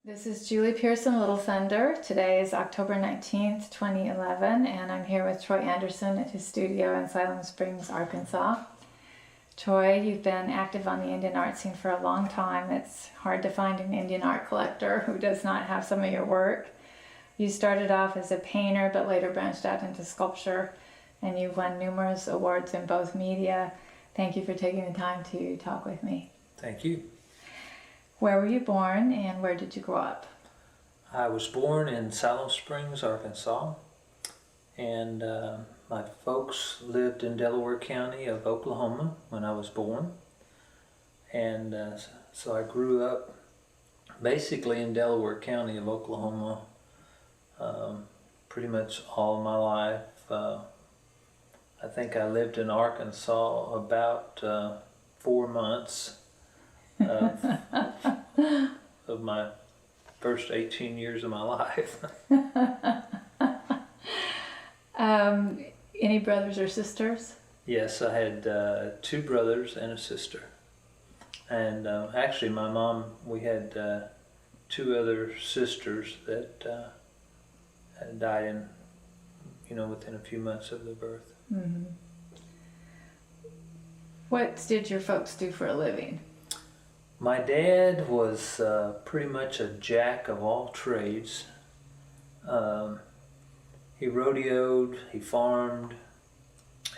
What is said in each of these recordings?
This is Julie Pearson, Little Thunder. Today is October 19th, 2011, and I'm here with Troy Anderson at his studio in Siloam Springs, Arkansas. Troy, you've been active on the Indian art scene for a long time. It's hard to find an Indian art collector who does not have some of your work. You started off as a painter, but later branched out into sculpture, and you've won numerous awards in both media. Thank you for taking the time to talk with me. Thank you. Where were you born and where did you grow up? I was born in Siloam Springs, Arkansas, and my folks lived in Delaware County of Oklahoma when I was born. And so I grew up basically in Delaware County of Oklahoma pretty much all my life. I think I lived in Arkansas about 4 months of my first 18 years of my life. Any brothers or sisters? Yes, I had 2 brothers and a sister. And actually my mom, we had 2 other sisters that had died within a few months of their birth. Mm-hmm. What did your folks do for a living? My dad was pretty much a jack of all trades. He rodeoed, he farmed,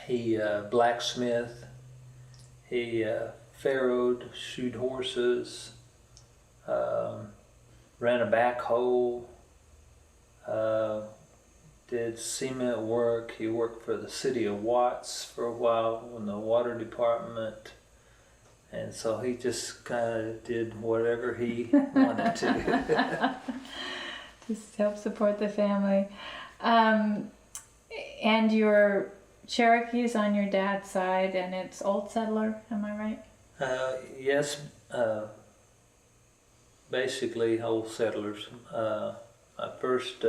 he blacksmithed, he farrowed, shoed horses, ran a backhoe, did cement work. He worked for the city of Watts for a while in the water department. And so he just kind of did whatever he wanted to. Just help support the family. And your Cherokee is on your dad's side, and it's old settler, am I right? Yes, basically old settlers. My first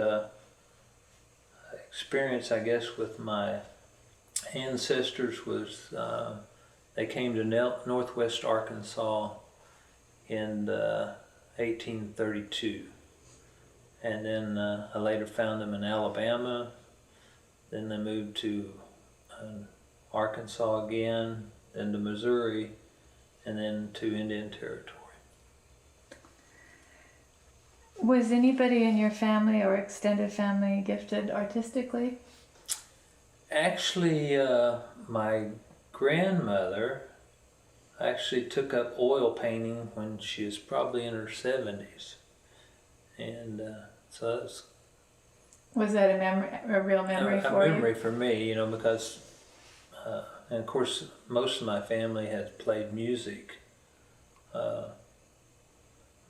experience, I guess, with my ancestors was they came to Northwest Arkansas in 1832, and then I later found them in Alabama. Then they moved to Arkansas again, then to Missouri, and then to Indian Territory. Was anybody in your family or extended family gifted artistically? Actually, my grandmother actually took up oil painting when she was probably in her 70s, and so that was that a real memory for you? A memory for me, because and of course most of my family has played music.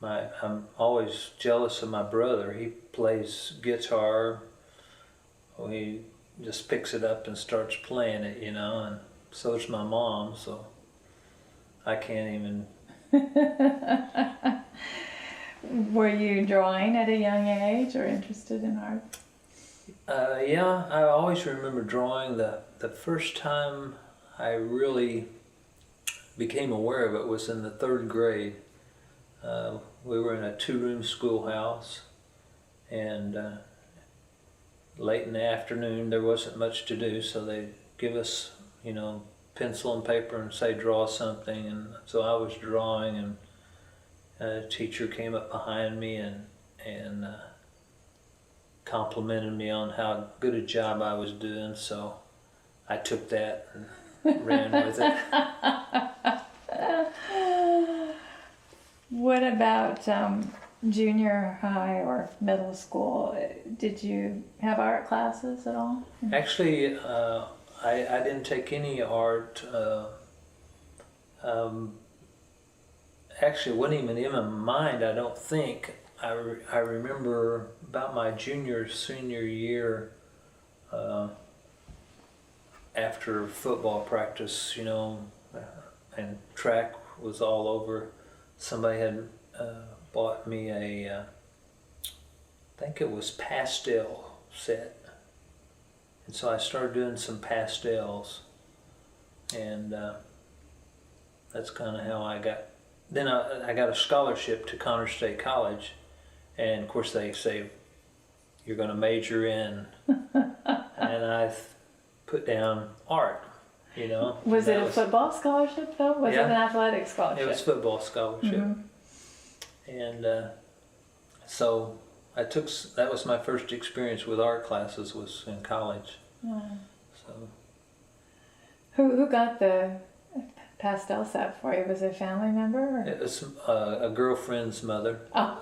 I'm always jealous of my brother. He plays guitar. He just picks it up and starts playing it, and so does my mom, so I can't even. Were you drawing at a young age or interested in art? Yeah, I always remember drawing. The first time I really became aware of it was in the 3rd grade. We were in a 2-room schoolhouse, and late in the afternoon there wasn't much to do, so they give us pencil and paper and say draw something, and so I was drawing, and a teacher came up behind me and complimented me on how good a job I was doing, so I took that and ran with it. What about junior high or middle school? Did you have art classes at all? Actually, I didn't take any art. Actually, it wasn't even in my mind, I don't think. I remember about my senior year, after football practice, and track was all over, somebody had bought me I think it was pastel set. And so I started doing some pastels, and that's kind of how I got. Then I got a scholarship to Connor State College, And of course they say, you're going to major in, and I put down art, you know. Was it a football scholarship though? Was it an athletic scholarship? It was football scholarship. Mm-hmm. And so that was my first experience with art classes, was in college. Oh. So. Who got the pastel set for you? Was it a family member? Or? It was a girlfriend's mother. Oh.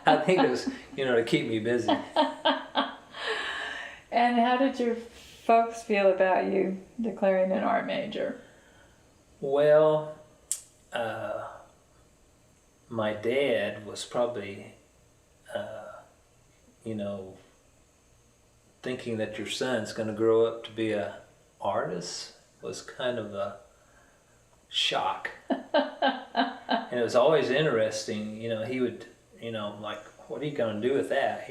I think it was, to keep me busy. And how did your folks feel about you declaring an art major? Well, my dad was probably, thinking that your son's going to grow up to be an artist was kind of a shock. And it was always interesting, he would, like, what are you going to do with that,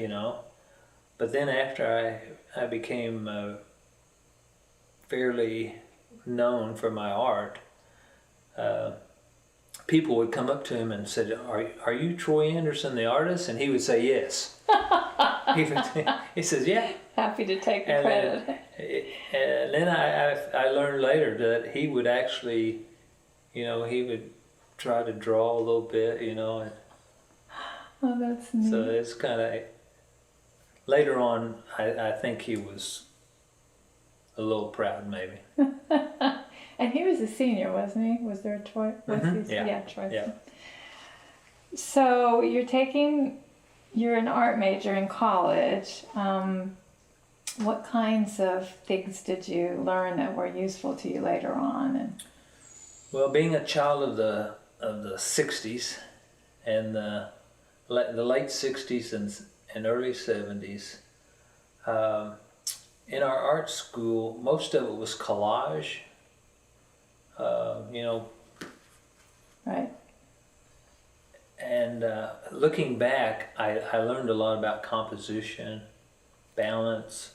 But then after I became fairly known for my art, people would come up to him and said, are you Troy Anderson, the artist? And he would say, yes. He says, yeah. Happy to take the credit. And then I learned later that he would actually, he would try to draw a little bit, Oh, that's neat. So it's kind of, later on, I think he was a little proud, maybe. And he was a senior, wasn't he? Was there a Troy? Mm-hmm. Yeah. Troy. Yeah. So you're an art major in college. What kinds of things did you learn that were useful to you later on? Well, being a child of the 60s and the late 60s and early 70s, in our art school, most of it was collage. Right. And looking back, I learned a lot about composition, balance,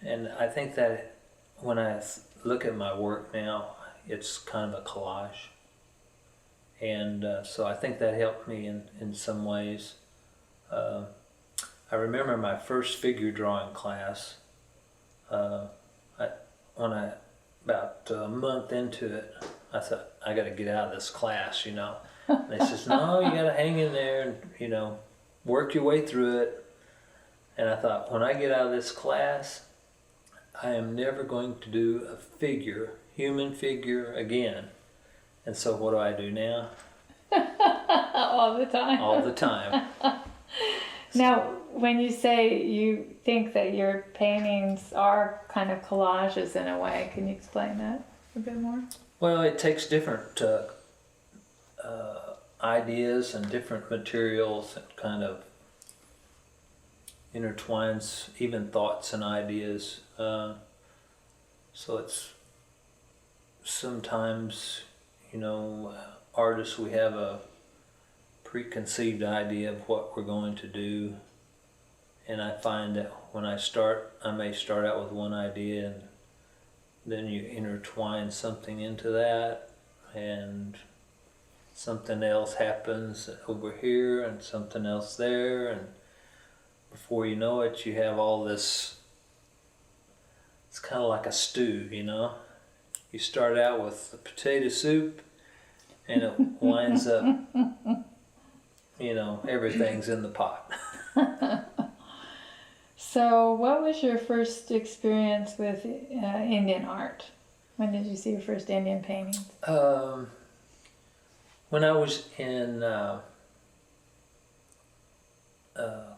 and I think that when I look at my work now, it's kind of a collage. And so I think that helped me in some ways. I remember my first figure drawing class. About a month into it, I thought, I got to get out of this class, And they says, no, you got to hang in there and, work your way through it. And I thought, when I get out of this class, I am never going to do a human figure again. And so what do I do now? All the time. All the time. Now, when you say you think that your paintings are kind of collages in a way, can you explain that a bit more? Well, it takes different ideas and different materials and kind of intertwines even thoughts and ideas. So it's sometimes, artists, we have a preconceived idea of what we're going to do, and I find that when I may start out with one idea, and then you intertwine something into that, and something else happens over here and something else there, and before you know it, you have all this. It's kind of like a stew, You start out with the potato soup, and it winds up, everything's in the pot. So what was your first experience with Indian art? When did you see your first Indian paintings? When I was in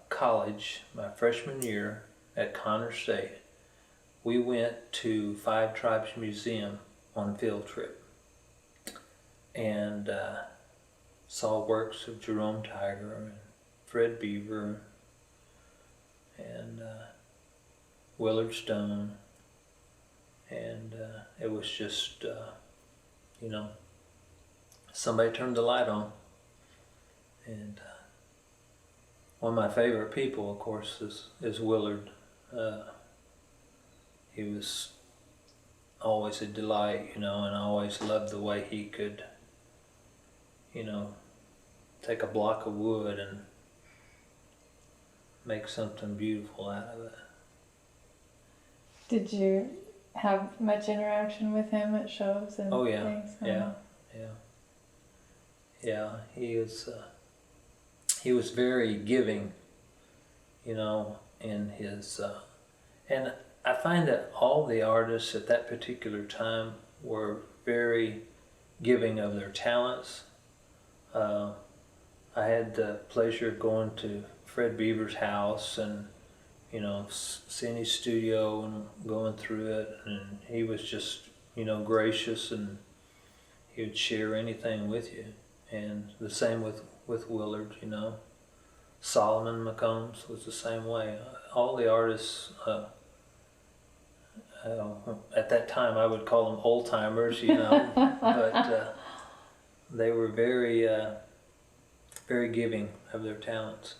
college, my freshman year at Connor State, we went to Five Tribes Museum on a field trip and saw works of Jerome Tiger and Fred Beaver and Willard Stone, and it was just, somebody turned the light on. And one of my favorite people, of course, is Willard. He was always a delight, and I always loved the way he could, take a block of wood and make something beautiful out of it. Did you have much interaction with him at shows and Oh yeah, things? yeah. He was very giving, you know, in his, and I find that all the artists at that particular time were very giving of their talents. I had the pleasure of going to Fred Beavers' house and, you know, seeing his studio and going through it, and he was just, you know, gracious, and he would share anything with you. And the same with Willard, you know. Solomon McCombs was the same way. All the artists, at that time I would call them old timers, you know, but they were very, very giving of their talents.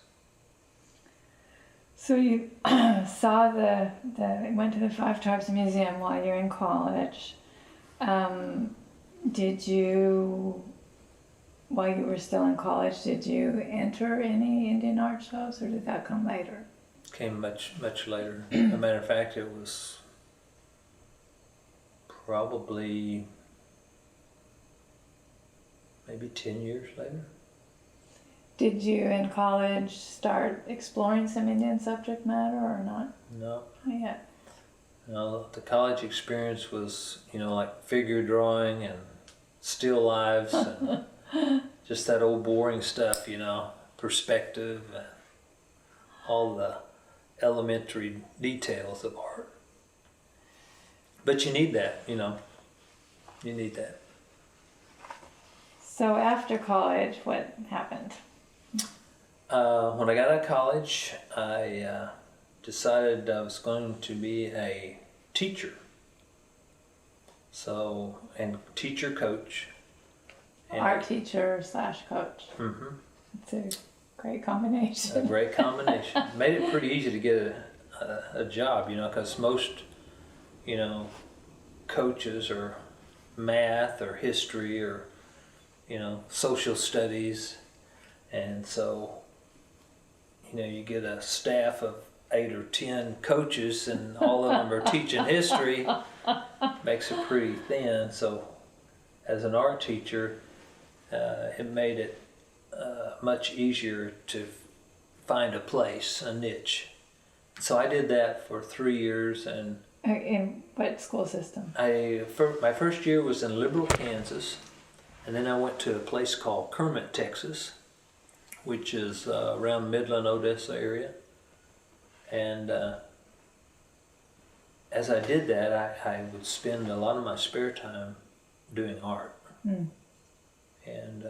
So you went to the Five Tribes Museum while you're in college. Did you, while you were still in college, did you enter any Indian art shows, or did that come later? Came much later. As a matter of fact, it was probably maybe 10 years later. Did you in college start exploring some Indian subject matter or not? No. Not yet. No, the college experience was, you know, like figure drawing and still lives and just that old boring stuff, you know, perspective and all the elementary details of art. But you need that, you know, you need that. So after college, what happened? When I got out of college, I decided I was going to be a teacher. So, and teacher coach. And Art teacher / coach. Mm-hmm. It's a great combination. A great combination. Made it pretty easy to get a job, you know, because most, you know, coaches are math or history or, you know, social studies. And so, you know, you get a staff of 8 or 10 coaches and all of them are teaching history, makes it pretty thin. So as an art teacher, it made it much easier to find a place, a niche. So I did that for 3 years. And in what school system? My first year was in Liberal, Kansas, and then I went to a place called Kermit, Texas, which is around Midland, Odessa area. And as I did that, I would spend a lot of my spare time doing art. Mm. And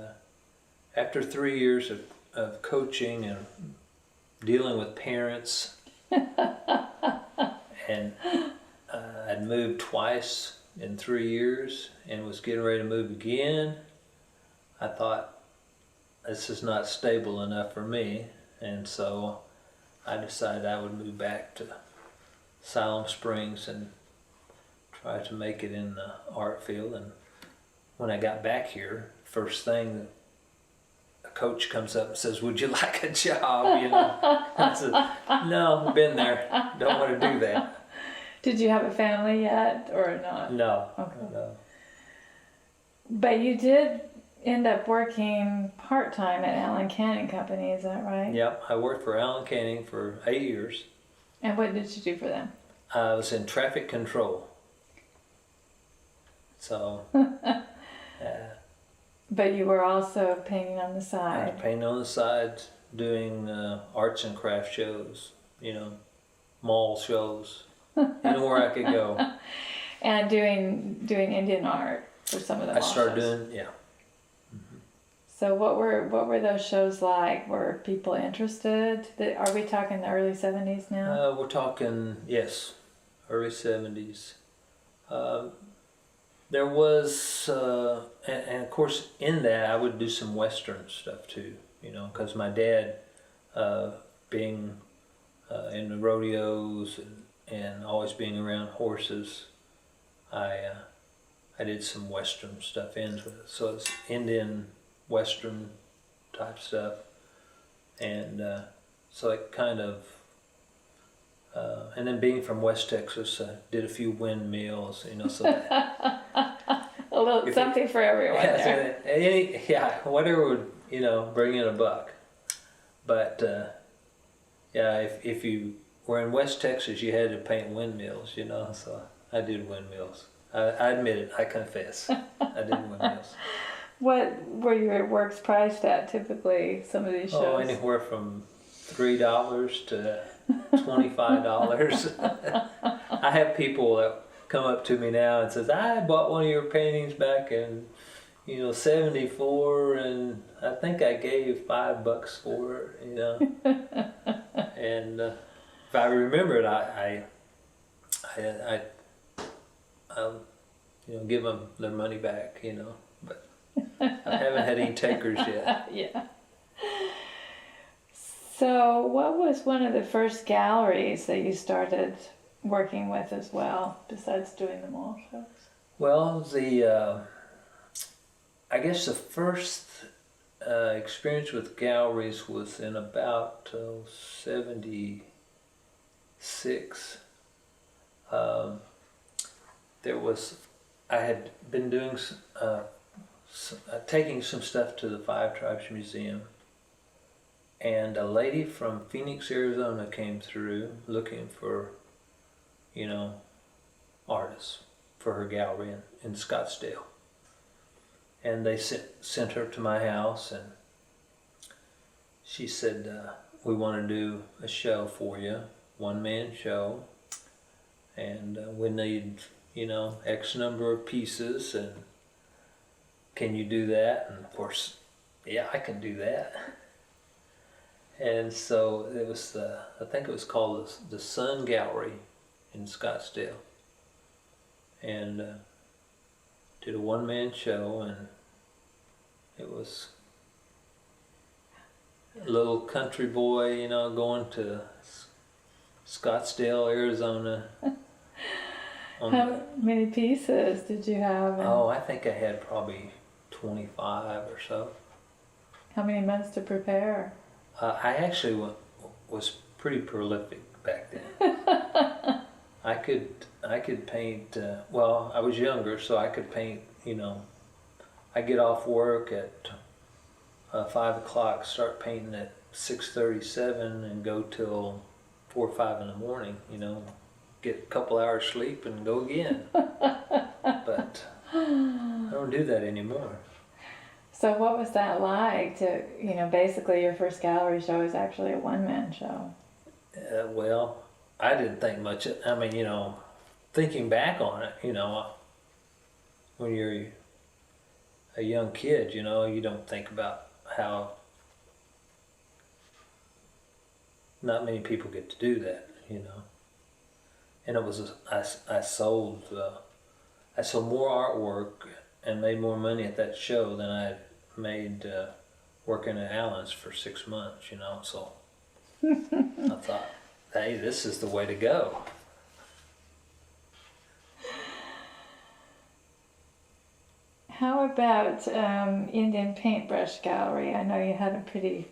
after 3 years of coaching and dealing with parents, and I'd moved twice in 3 years and was getting ready to move again, I thought, this is not stable enough for me. And so I decided I would move back to Siloam Springs and try to make it in the art field. And when I got back here, first thing, a coach comes up and says, "Would you like a job?" You know, I said, "No, I've been there. Don't want to do that." Did you have a family yet or not? No. Okay. No. But you did end up working part-time at Allen Canning Company, is that right? Yep, I worked for Allen Canning for 8 years. And what did you do for them? I was in traffic control. So, But you were also painting on the I side. was painting on the side, doing arts and craft shows, you know, mall shows, anywhere I could go. And doing Indian art for some of the I mall started shows. doing, yeah. So what were those shows like? Were people interested? Are we talking the early 70s now? We're talking, yes, early 70s. There was, and of course in that I would do some Western stuff too, you know, because my dad, being in the rodeos and always being around horses, I did some Western stuff into it. So it's Indian Western type stuff. And so it kind of, and then being from West Texas, I did a few windmills, so that, A little something for everyone there. whatever would, bring in a buck. But if you were in West Texas, you had to paint windmills, so I did windmills. I admit it, I confess, I did windmills. What were your works priced at typically, some of these shows? Oh, anywhere from $3 to $25. I have people that come up to me now and says, I bought one of your paintings back in, 74, and I think I gave $5 for it, And if I remember it, I'll, give them their money back, but I haven't had any takers yet. Yeah. So what was one of the first galleries that you started working with as well, besides doing the mall shows? Well, I guess the first experience with galleries was in about 76. I had been doing taking some stuff to the Five Tribes Museum, and a lady from Phoenix, Arizona came through looking for, artists for her gallery in Scottsdale. And they sent her to my house, and she said, we want to do a show for you, one-man show, and we need, X number of pieces, and can you do that? And of course, yeah, I can do that. And so it was, I think it was called the Sun Gallery in Scottsdale, and did a one-man show, and it was a little country boy, going to Scottsdale, Arizona. How many pieces did you have? I think I had probably 25 or so. How many months to prepare? I actually was pretty prolific back then. I could paint, I was younger, so I could paint, I get off work at 5 o'clock, start painting at 6:37 and go till 4 or 5 in the morning, get a couple hours sleep and go again. But I don't do that anymore. So what was that like to, basically your first gallery show is actually a one-man show? Well, I didn't think much. Thinking back on it, when you're a young kid, you don't think about how not many people get to do that, And it was, I sold more artwork and made more money at that show than I made working at Allen's for 6 months, So I thought, hey, this is the way to go. How about Indian Paintbrush Gallery? I know you had a pretty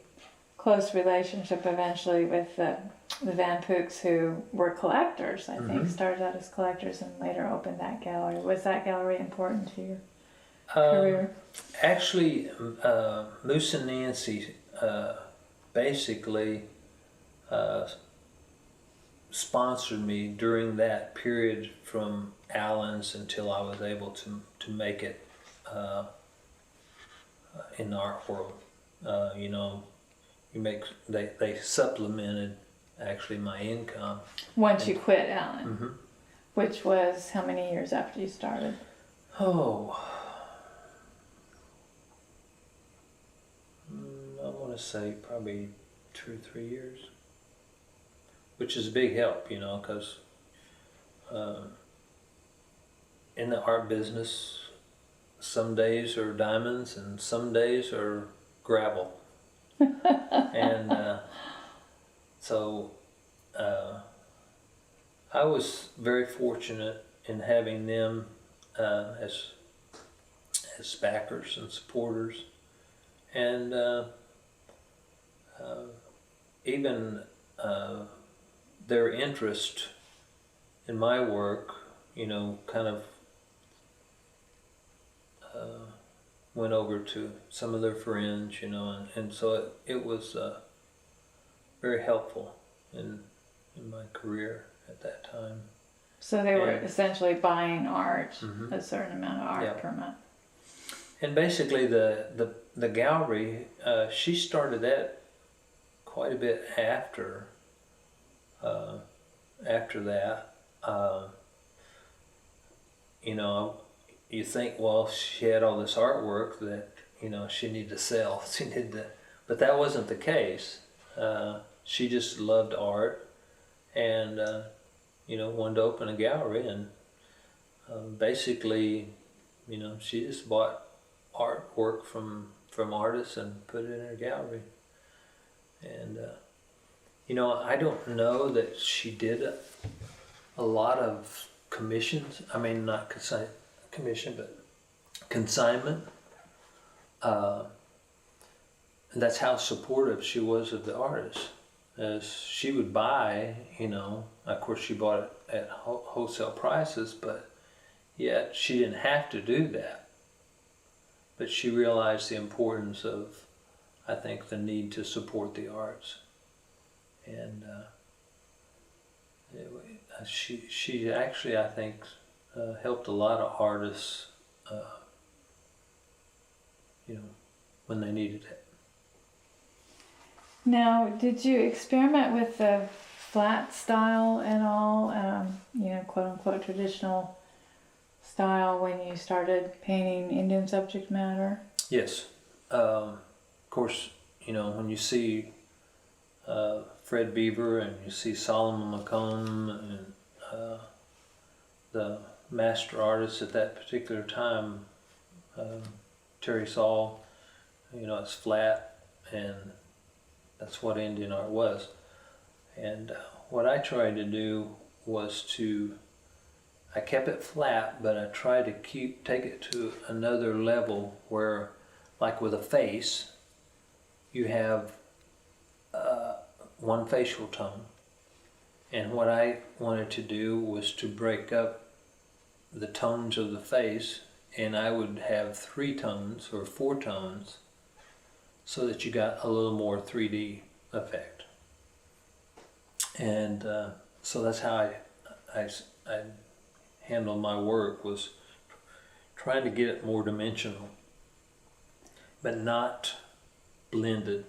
close relationship eventually with the Van Pooks, who were collectors, I think, started out as collectors and later opened that gallery. Was that gallery important to your career? Actually, Moose and Nancy basically sponsored me during that period from Allen's until I was able to make it in the art world. They supplemented actually my income. Once you quit Allen, Mm-hmm. which was how many years after you started? I want to say probably 2 or 3 years, which is a big help, because in the art business, some days are diamonds and some days are gravel. And so I was very fortunate in having them as backers and supporters, and even their interest in my work, kind of went over to some of their friends, and so it was very helpful in my career at that time. So they were essentially buying art, Mm-hmm. a certain amount of art per month. And basically the gallery, she started that quite a bit after that. You think, well, she had all this artwork that, she needed to sell. But that wasn't the case. She just loved art and, wanted to open a gallery, and basically, she just bought artwork from artists and put it in her gallery. And, I don't know that she did a lot of commissions. I mean, not commission, but consignment. And that's how supportive she was of the artists. As she would buy, of course she bought it at wholesale prices, but yet she didn't have to do that. But she realized the importance of, I think, the need to support the arts. And she actually, I think, helped a lot of artists, when they needed it. Now, did you experiment with the flat style at all, quote unquote traditional style when you started painting Indian subject matter? Yes. Of course, when you see Fred Beaver and you see Solomon McComb and the master artists at that particular time, Terry Saul, it's flat, and that's what Indian art was. And what I tried to do was I kept it flat, but I tried to take it to another level where, like with a face, you have one facial tone. And what I wanted to do was to break up the tones of the face, and I would have 3 tones or 4 tones so that you got a little more 3D effect. And so that's how I handled my work, was trying to get it more dimensional, but not blended,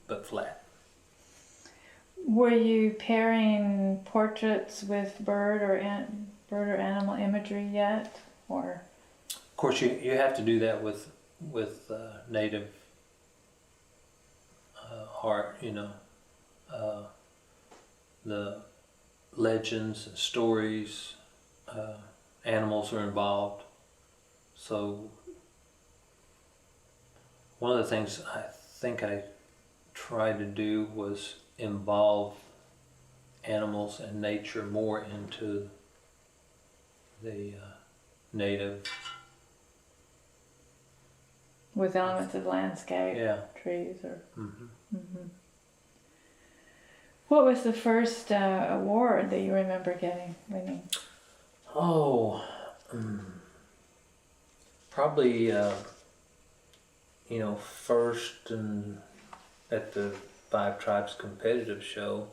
but flat. Were you pairing portraits with bird or animal imagery yet, or? Of course, you have to do that with native art. The legends and stories, animals are involved. So one of the things I think I tried to do was involve animals and nature more into the native. With elements of landscape, Yeah. trees, or. Mm-hmm. What was the first award that you remember winning? Oh, probably first and at the Five Tribes competitive show.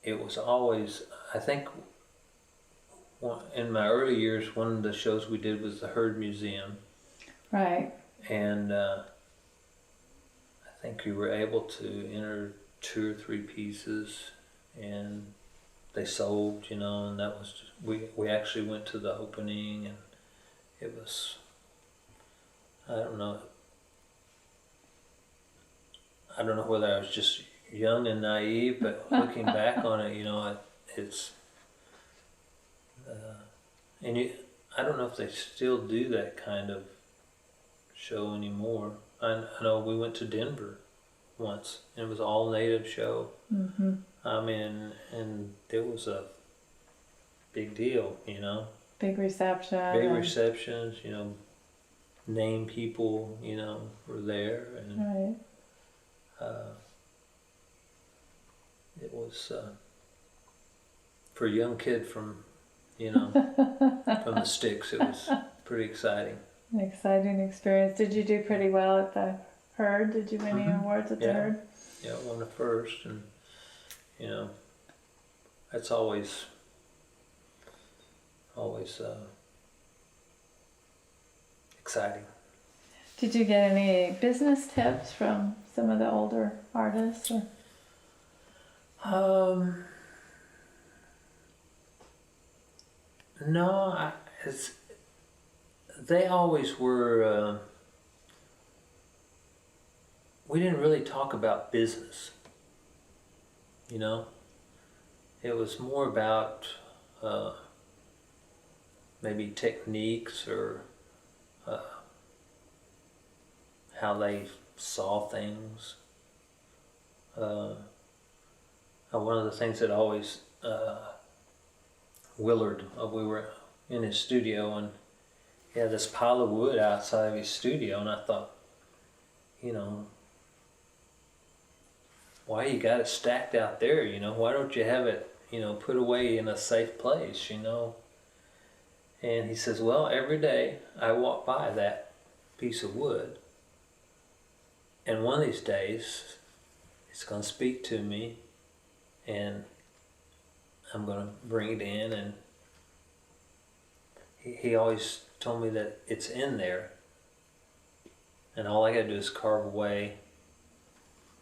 It was always, I think, in my early years, one of the shows we did was the Herd Museum. Right. And I think we were able to enter 2 or 3 pieces, and they sold, and that was just, we actually went to the opening, and it was, I don't know whether I was just young and naive, but looking back on it, it's and I don't know if they still do that kind of show anymore. I know we went to Denver once, and it was all native show. Mm-hmm. I mean, and it was a big deal, Big reception. Big receptions, name people, were there, and Right. it was for a young kid from from the sticks. It was pretty exciting. An exciting experience. Did you do pretty well at the herd? Did you win any awards at the herd? Yeah, won the first, and that's always exciting. Did you get any business tips from some of the older artists? Or? No, they always were. We didn't really talk about business. It was more about maybe techniques or how they saw things. One of the things that always Willard, we were in his studio, and he had this pile of wood outside of his studio, and I thought, why you got it stacked out there? Why don't you have it, put away in a safe place? And he says, well, every day I walk by that piece of wood, and one of these days it's going to speak to me, and I'm going to bring it in. And he always told me that it's in there, and all I got to do is carve away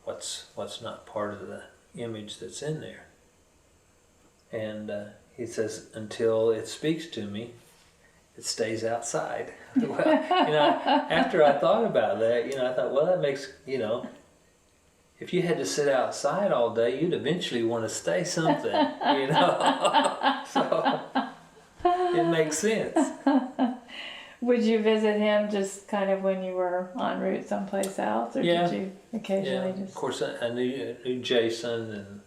what's not part of the image that's in there. And he says, until it speaks to me, it stays outside. Well, after I thought about that, I thought, well, that makes, if you had to sit outside all day, you'd eventually want to stay something, So it makes sense. Would you visit him just kind of when you were en route someplace else, or did you occasionally just? Of course, I knew Jason,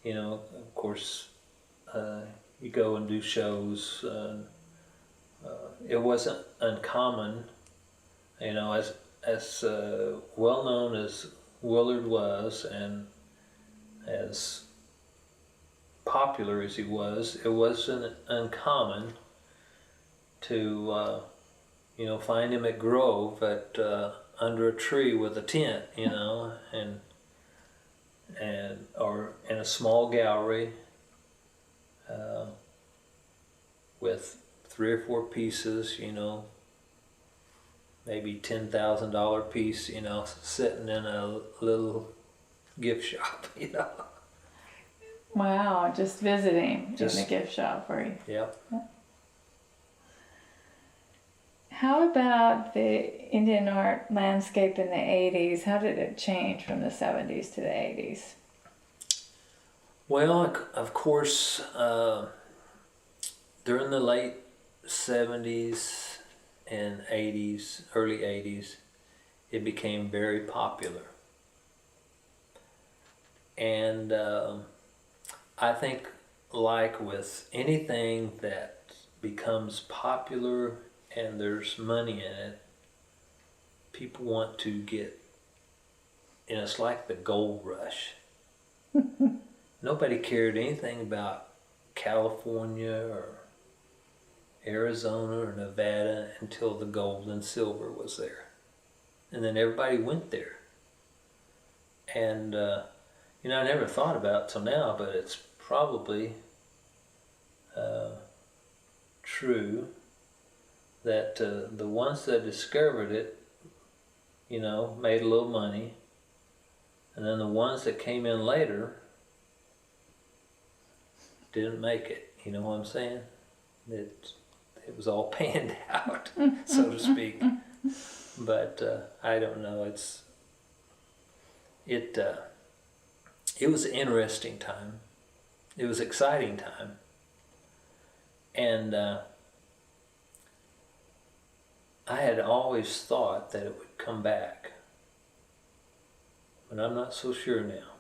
and of course, you go and do shows. It wasn't uncommon, as well known as Willard was, and as popular as he was, it wasn't uncommon to find him at Grove under a tree with a tent, or in a small gallery with 3 or 4 pieces, maybe $10,000 piece, sitting in a little gift shop, Wow, just visiting in the gift shop for you. Yep. How about the Indian art landscape in the 80s? How did it change from the 70s to the 80s? Well, of course, during the late 70s and 80s, early 80s, it became very popular. And I think, like with anything that becomes popular and there's money in it, people want to get, it's like the gold rush. Nobody cared anything about California or Arizona or Nevada until the gold and silver was there. And then everybody went there. And, I never thought about it till now, but it's probably true that the ones that discovered it, made a little money, and then the ones that came in later didn't make it. You know what I'm saying? It was all panned out, so to speak. But I don't know. It was an interesting time. It was an exciting time. And I had always thought that it would come back. But I'm not so sure now.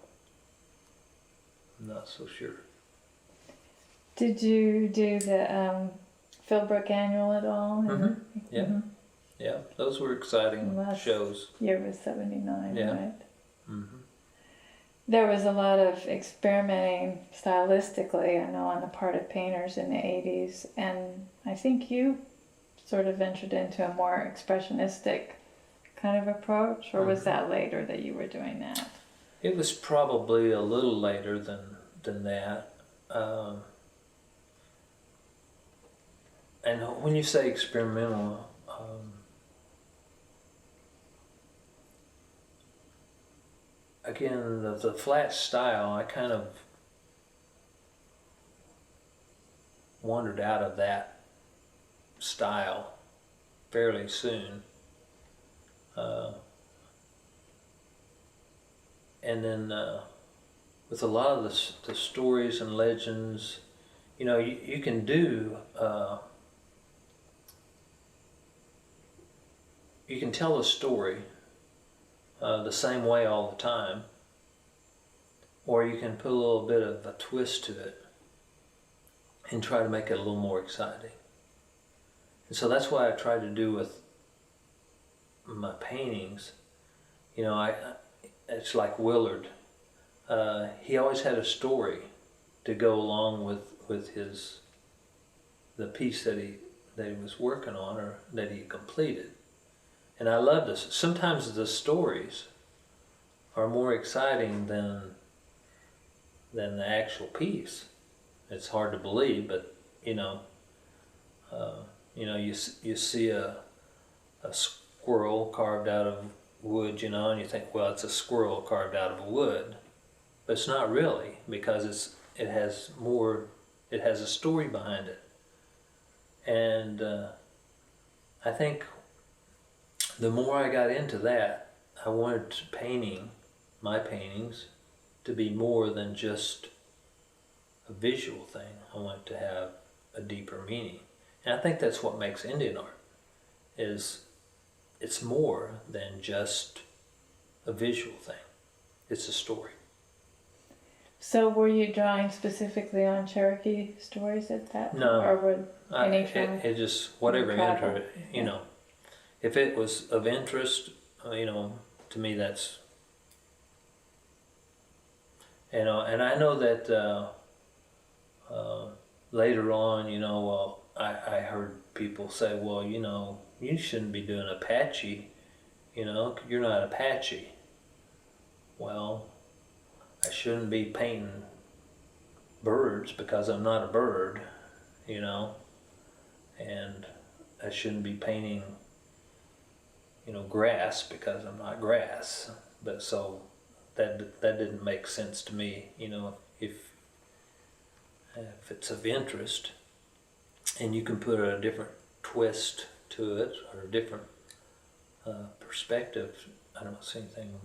I'm not so sure. Did you do the Philbrook Annual at all? Mm-hmm. Yeah. Mm-hmm. Yeah, those were exciting Last shows. year was 79, Yeah. right? Mm-hmm. There was a lot of experimenting stylistically, I know, on the part of painters in the 80s, and I think you sort of ventured into a more expressionistic kind of approach, or was that later that you were doing that? It was probably a little later than that. And when you say experimental, again, the flat style, I kind of wandered out of that style fairly soon. And then with a lot of the stories and legends, you know, you can do, you can tell a story the same way all the time, or you can put a little bit of a twist to it and try to make it a little more exciting. And so that's what I try to do with my paintings. You know, it's like Willard. He always had a story to go along with the piece that he was working on or that he completed. And I love this. Sometimes the stories are more exciting than the actual piece. It's hard to believe, but you know, you see a squirrel carved out of wood, you know, and you think, well, it's a squirrel carved out of wood, but it's not really, because it has a story behind it. And I think the more I got into that, I wanted my paintings to be more than just a visual thing. I want to have a deeper meaning. And I think that's what makes Indian art, is it's more than just a visual thing. It's a story. So were you drawing specifically on Cherokee stories at that time? No. Or were any It just, whatever travel? you know, if it was of interest, you know, to me that's, you know, and I know that later on, you know, I heard people say, well, you know, you shouldn't be doing Apache, you know, you're not Apache. Well, I shouldn't be painting birds because I'm not a bird, you know, and I shouldn't be painting, you know, grass because I'm not grass. But so that didn't make sense to me, you know, if it's of interest and you can put a different twist to it or a different perspective, I don't see anything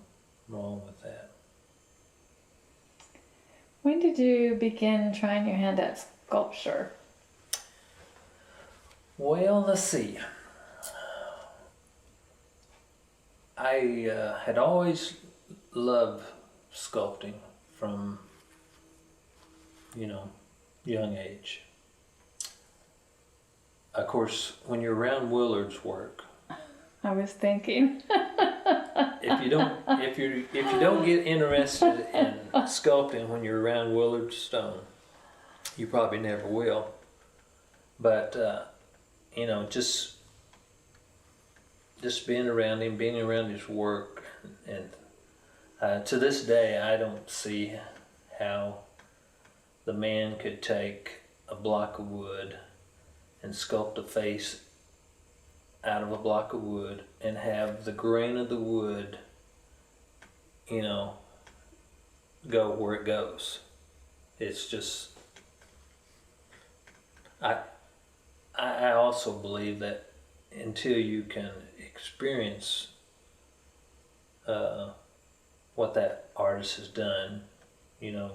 wrong with that. When did you begin trying your hand at sculpture? Well, let's see. I had always loved sculpting from, you know, young age. Of course, when you're around Willard's work, I was thinking. if you don't get interested in sculpting when you're around Willard Stone, you probably never will. But you know, just being around him, being around his work, and to this day, I don't see how the man could take a block of wood and sculpt a face out of a block of wood and have the grain of the wood, you know, go where it goes. It's just, I also believe that until you can experience what that artist has done, you know,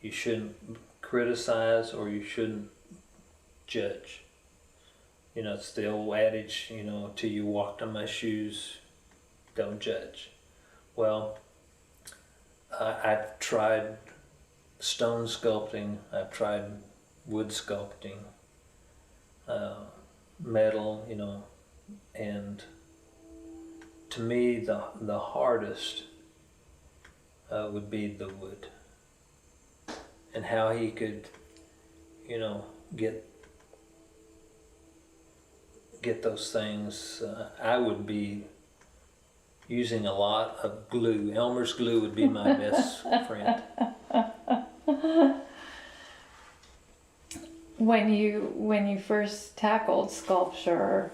you shouldn't criticize or you shouldn't judge. You know, it's the old adage, you know, till you walked on my shoes, don't judge. Well, I've tried stone sculpting, I've tried wood sculpting, metal, you know, And to me, the hardest would be the wood, and how he could, get those things. I would be using a lot of glue. Elmer's glue would be my best friend. When you first tackled sculpture,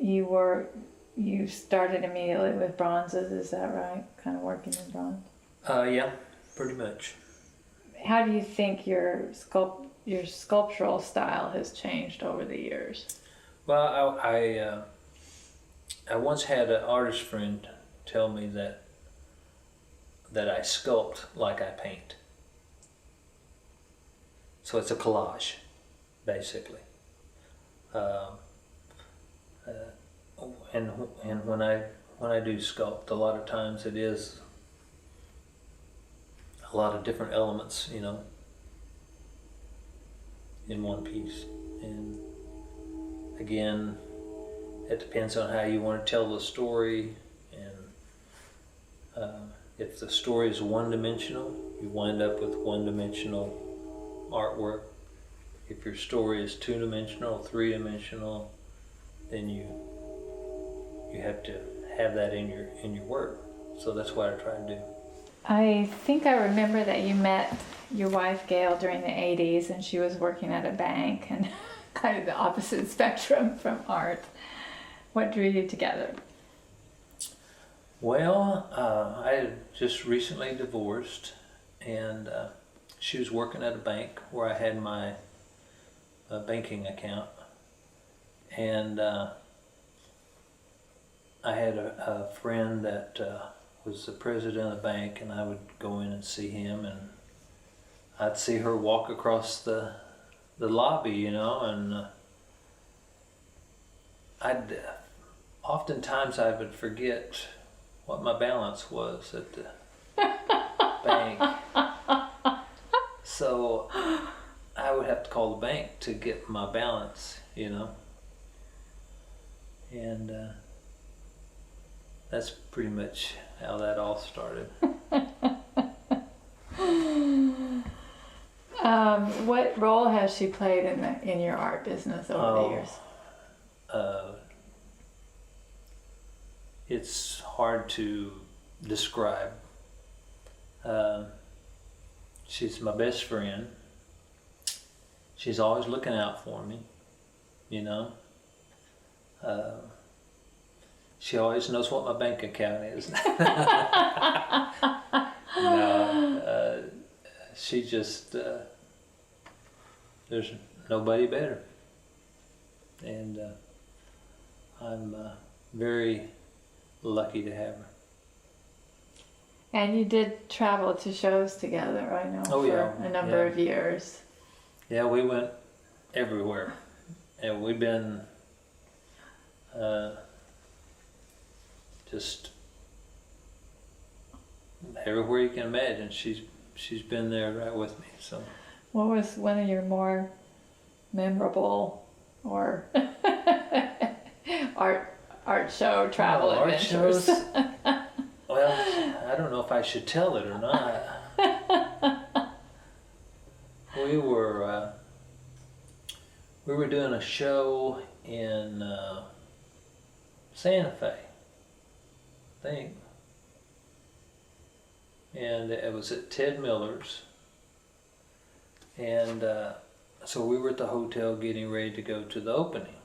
you started immediately with bronzes, is that right? Kind of working in bronze. Yeah, pretty much. How do you think your sculptural style has changed over the years? Well, I once had an artist friend tell me that I sculpt like I paint. So it's a collage, basically. And when I do sculpt, a lot of times it is a lot of different elements, in one piece. And again, it depends on how you want to tell the story, and if the story is one-dimensional, you wind up with one-dimensional artwork. If your story is two-dimensional, three-dimensional, then you have to have that in your work. So that's what I try to do. I think I remember that you met your wife Gail during the 80s, and she was working at a bank, and kind of the opposite spectrum from art. What drew you together? Well, I had just recently divorced, and she was working at a bank where I had my banking account, and I had a friend that was the president of the bank, and I would go in and see him, and I'd see her walk across the lobby, and oftentimes I would forget what my balance was at the bank. So I would have to call the bank to get my balance, and that's pretty much how that all started. What role has she played in your art business over the years? It's hard to describe. She's my best friend. She's always looking out for me, She always knows what my bank account is. No, she just, there's nobody better. And I'm very lucky to have her. And you did travel to shows together, I know, for a number of years. Yeah, we went everywhere. And we've been just everywhere you can imagine. She's been there right with me. So, what was one of your more memorable or art show travel adventures? Art shows. Well, I don't know if I should tell it or not. We were doing a show in Santa Fe, I think, and it was at Ted Miller's, and so we were at the hotel getting ready to go to the opening,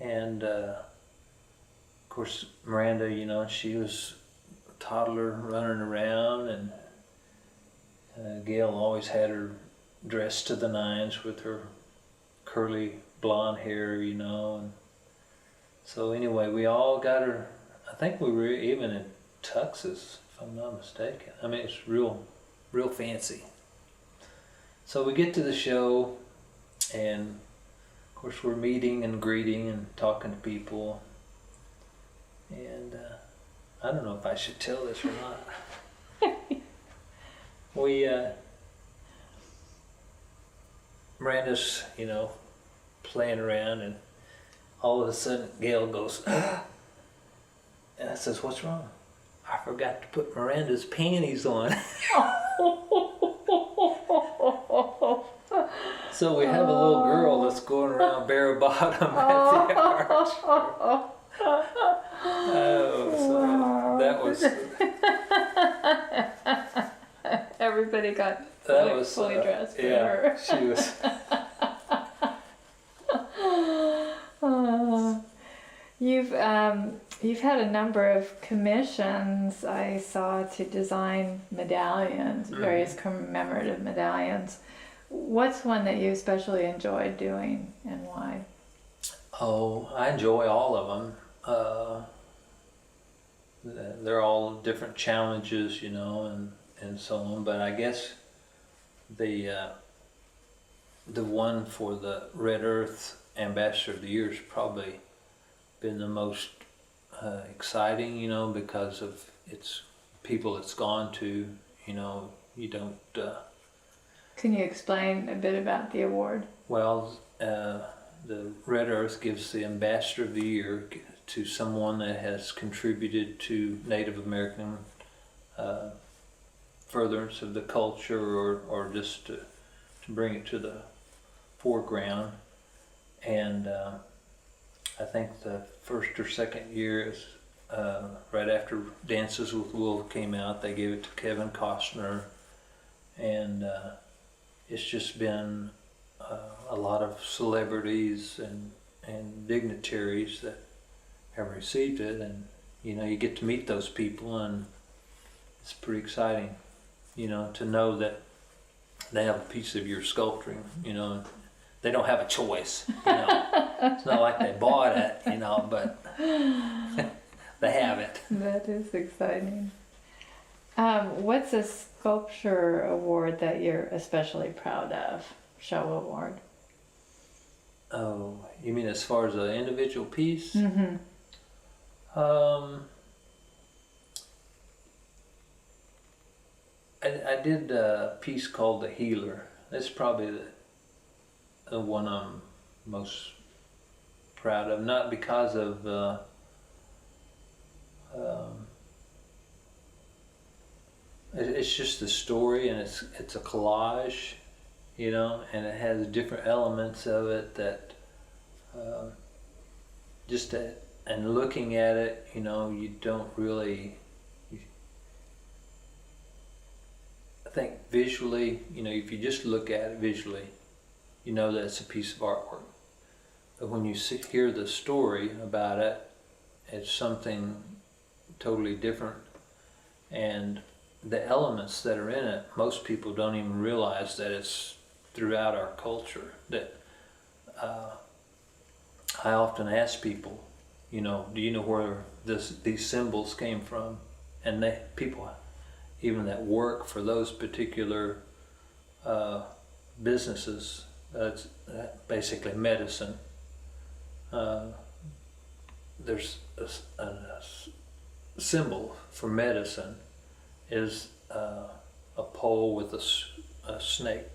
and of course Miranda, she was a toddler running around, and Gail always had her dressed to the nines with her curly blonde hair, and so anyway, we all got her. I think we were even in tuxes, if I'm not mistaken. I mean, it's real fancy. So we get to the show, and of course we're meeting and greeting and talking to people, and I don't know if I should tell this or not. We Miranda's, playing around, and all of a sudden Gail goes, and I says, "What's wrong?" "I forgot to put Miranda's panties on." So we have a little girl that's going around bare bottom at the arch. Oh, so that was. Everybody got That was fully dressed for yeah, her. she was. You've had a number of commissions I saw to design medallions, various commemorative medallions. What's one that you especially enjoyed doing and why? Oh, I enjoy all of them. They're all different challenges, you know, and so on. But I guess the one for the Red Earth Ambassador of the Year has probably been the most exciting, you know, because of its people it's gone to. You know, you don't. Can you explain a bit about the award? Well, the Red Earth gives the Ambassador of the Year to someone that has contributed to Native American furtherance of the culture, or just to bring it to the foreground. And I think the first or second year is right after Dances with Wolves came out, they gave it to Kevin Costner, and it's just been a lot of celebrities and dignitaries that have received it, and you know, you get to meet those people, and it's pretty exciting, you know, to know that they have a piece of your sculpturing, you know. They don't have a choice, you know. It's not like they bought it, you know, but they have it. That is exciting. What's a sculpture award that you're especially proud of? Show award. Oh, you mean as far as an individual piece? Mm-hmm. I did a piece called The Healer. That's probably the one I'm most proud of. Not because of it's just the story, and it's a collage, you know, and it has different elements of it that and looking at it, you know, you don't really. I think visually, you know, if you just look at it visually, you know that it's a piece of artwork. But when you hear the story about it, it's something totally different. And the elements that are in it, most people don't even realize that it's throughout our culture. That I often ask people, you know, do you know where these symbols came from? And people even that work for those particular businesses, it's basically medicine. There's a symbol for medicine is a pole with a snake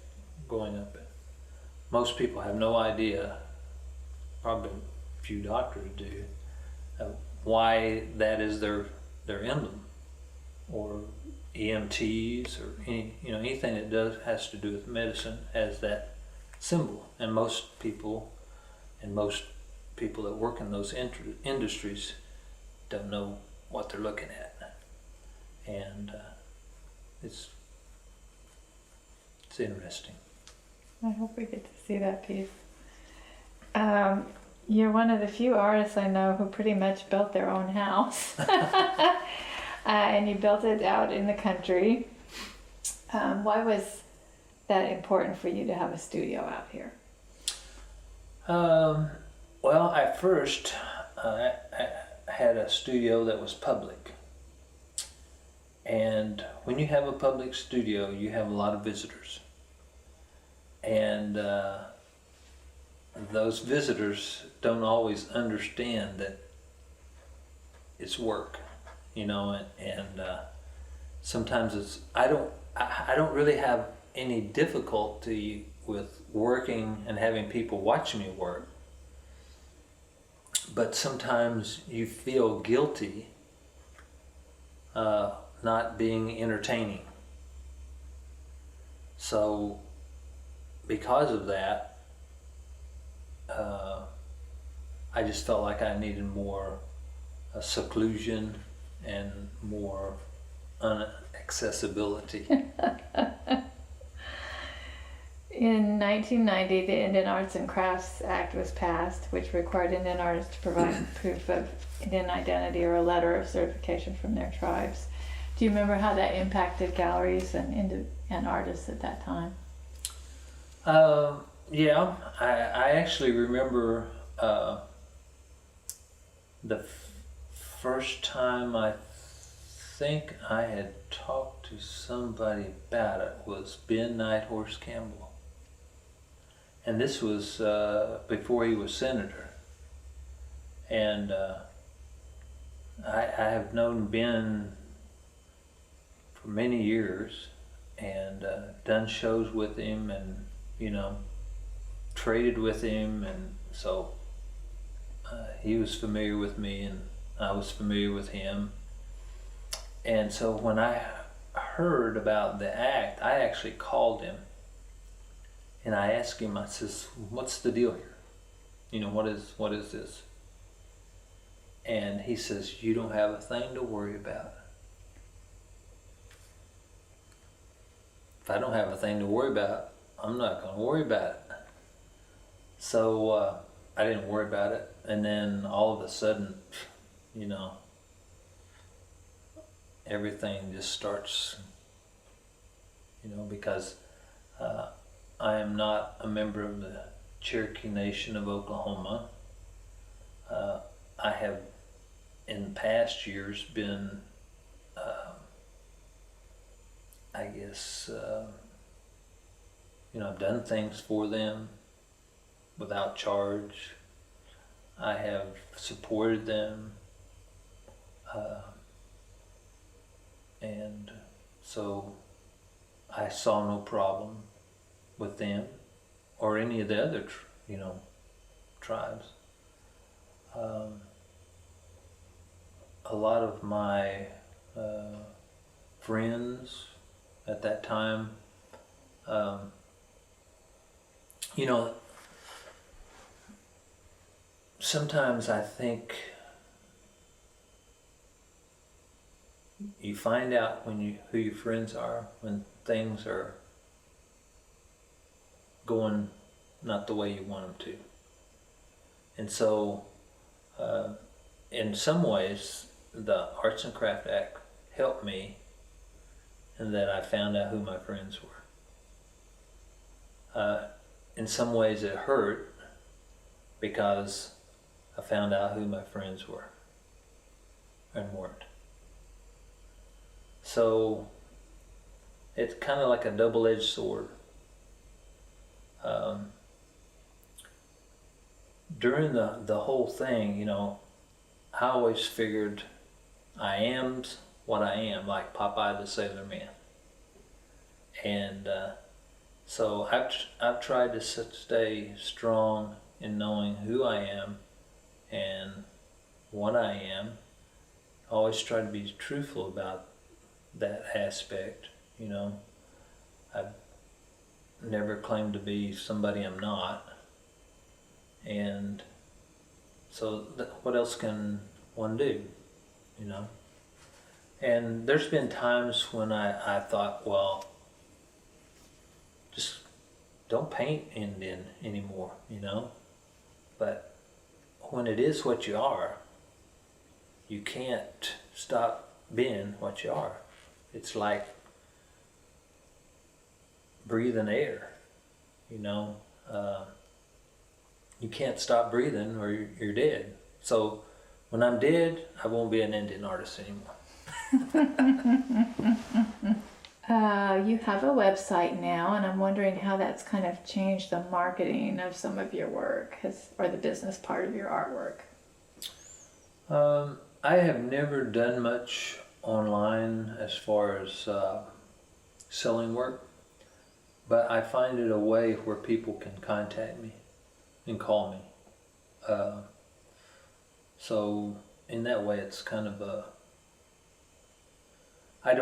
going up it. Most people have no idea, probably a few doctors do, why that is their emblem, or EMTs, or anything that has to do with medicine has that symbol. And most people that work in those industries don't know what they're looking at, and it's interesting. I hope we get to see that piece. You're one of the few artists I know who pretty much built their own house. And you built it out in the country. Why was that important for you to have a studio out here? Well, at first, I had a studio that was public. And when you have a public studio, you have a lot of visitors. And those visitors don't always understand that it's work, you know, and sometimes I don't really have any difficulty with working and having people watch me work. but sometimes you feel guilty not being entertaining. So because of that, I just felt like I needed more seclusion and more unaccessibility. In 1990, the Indian Arts and Crafts Act was passed, which required Indian artists to provide proof of Indian identity or a letter of certification from their tribes. Do you remember how that impacted galleries and artists at that time? Yeah, I actually remember the first time I think I had talked to somebody about it was Ben Nighthorse Campbell. And this was before he was senator. And I have known Ben for many years and done shows with him and, traded with him. And so he was familiar with me and I was familiar with him. And so when I heard about the act, I actually called him and I asked him, I says, what's the deal here? What is this? And he says, you don't have a thing to worry about. If I don't have a thing to worry about, I'm not going to worry about it. So I didn't worry about it. And then all of a sudden, everything just starts, because I am not a member of the Cherokee Nation of Oklahoma. I have in past years been, I've done things for them without charge. I have supported them. And so I saw no problem with them or any of the other, tribes. A lot of my friends at that time, sometimes I think you find out who your friends are when things are going not the way you want them to. And so in some ways the Arts and Craft Act helped me in that I found out who my friends were. In some ways it hurt because I found out who my friends were and weren't. So it's kind of like a double-edged sword. During the whole thing, I always figured I am what I am, like Popeye the Sailor Man. And so I've tried to stay strong in knowing who I am and what I am. I always try to be truthful about that aspect. I've never claimed to be somebody I'm not. And so what else can one do, And there's been times when I thought, well, just don't paint Indian anymore, But when it is what you are, you can't stop being what you are. It's like breathing air, You can't stop breathing or you're dead. So when I'm dead, I won't be an Indian artist anymore. You have a website now, and I'm wondering how that's kind of changed the marketing of some of your work, or the business part of your artwork. I have never done much online as far as selling work, but I find it a way where people can contact me and call me. So in that way, it's kind of a, I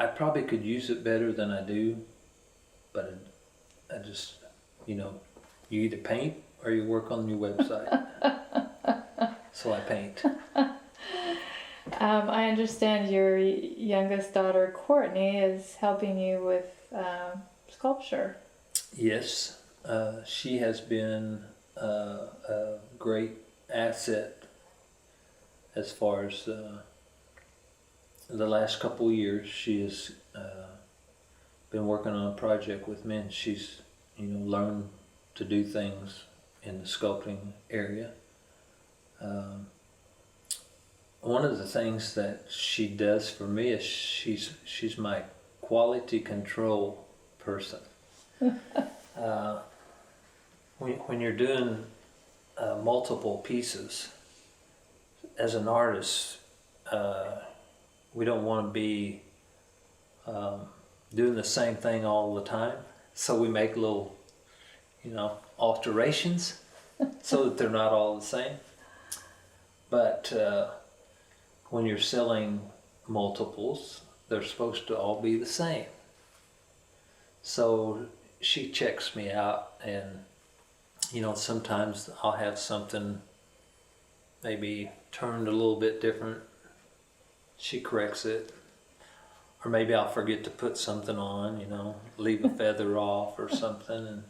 probably could use it better than I do, but I just, you either paint or you work on your website. So I paint. I understand your youngest daughter, Courtney, is helping you with sculpture. Yes, she has been a great asset as far as the last couple of years. She has been working on a project with me, and she's learned to do things in the sculpting area. One of the things that she does for me is she's my quality control person. When you're doing multiple pieces, as an artist, we don't want to be doing the same thing all the time. So we make little, alterations so that they're not all the same. But when you're selling multiples, they're supposed to all be the same. So she checks me out, and sometimes I'll have something maybe turned a little bit different. She corrects it. Or maybe I'll forget to put something on, leave a feather off or something, and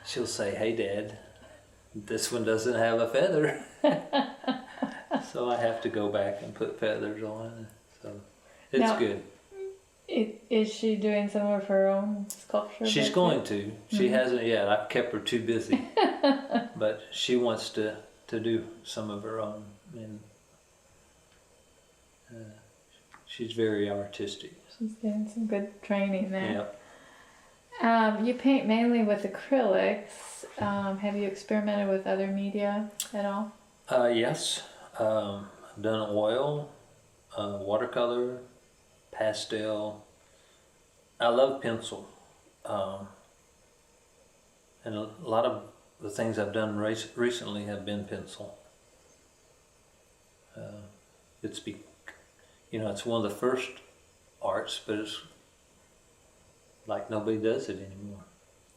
she'll say, "Hey Dad, this one doesn't have a feather." So I have to go back and put feathers on. So it's now, good. Is she doing some of her own sculpture? She's going to. She hasn't yet. I've kept her too busy. But she wants to do some of her own. And she's very artistic. She's getting some good training there. Yep. You paint mainly with acrylics. Have you experimented with other media at all? Yes. I've done oil, watercolor, pastel. I love pencil. And a lot of the things I've done recently have been pencil. It's one of the first arts, but it's like nobody does it anymore.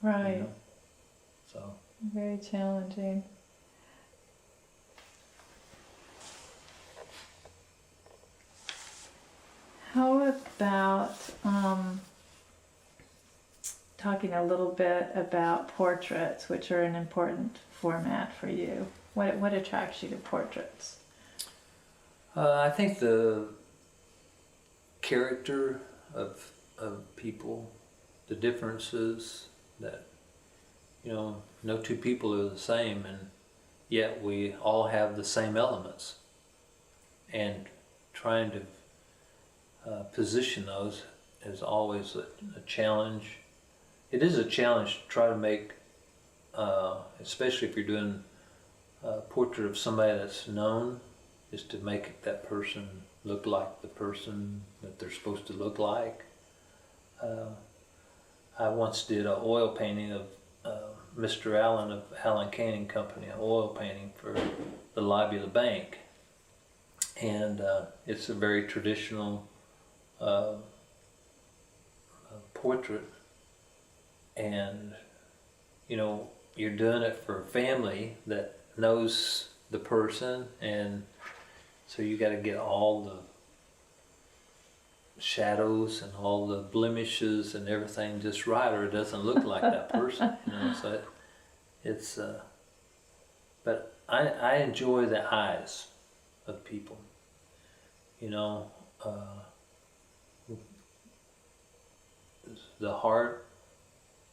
Right. So very challenging. How about talking a little bit about portraits, which are an important format for you? What attracts you to portraits? I think the character of people, the differences that, no two people are the same, and yet we all have the same elements. And trying to position those is always a challenge. It is a challenge to try to make, especially if you're doing a portrait of somebody that's known, is to make that person look like the person that they're supposed to look like. I once did an oil painting of Mr. Allen of Allen Canning Company, an oil painting for the lobby of the bank. And it's a very traditional portrait. And, you're doing it for a family that knows the person, and so you got to get all the shadows and all the blemishes and everything just right, or it doesn't look like that person. So it's but I enjoy the eyes of people. The heart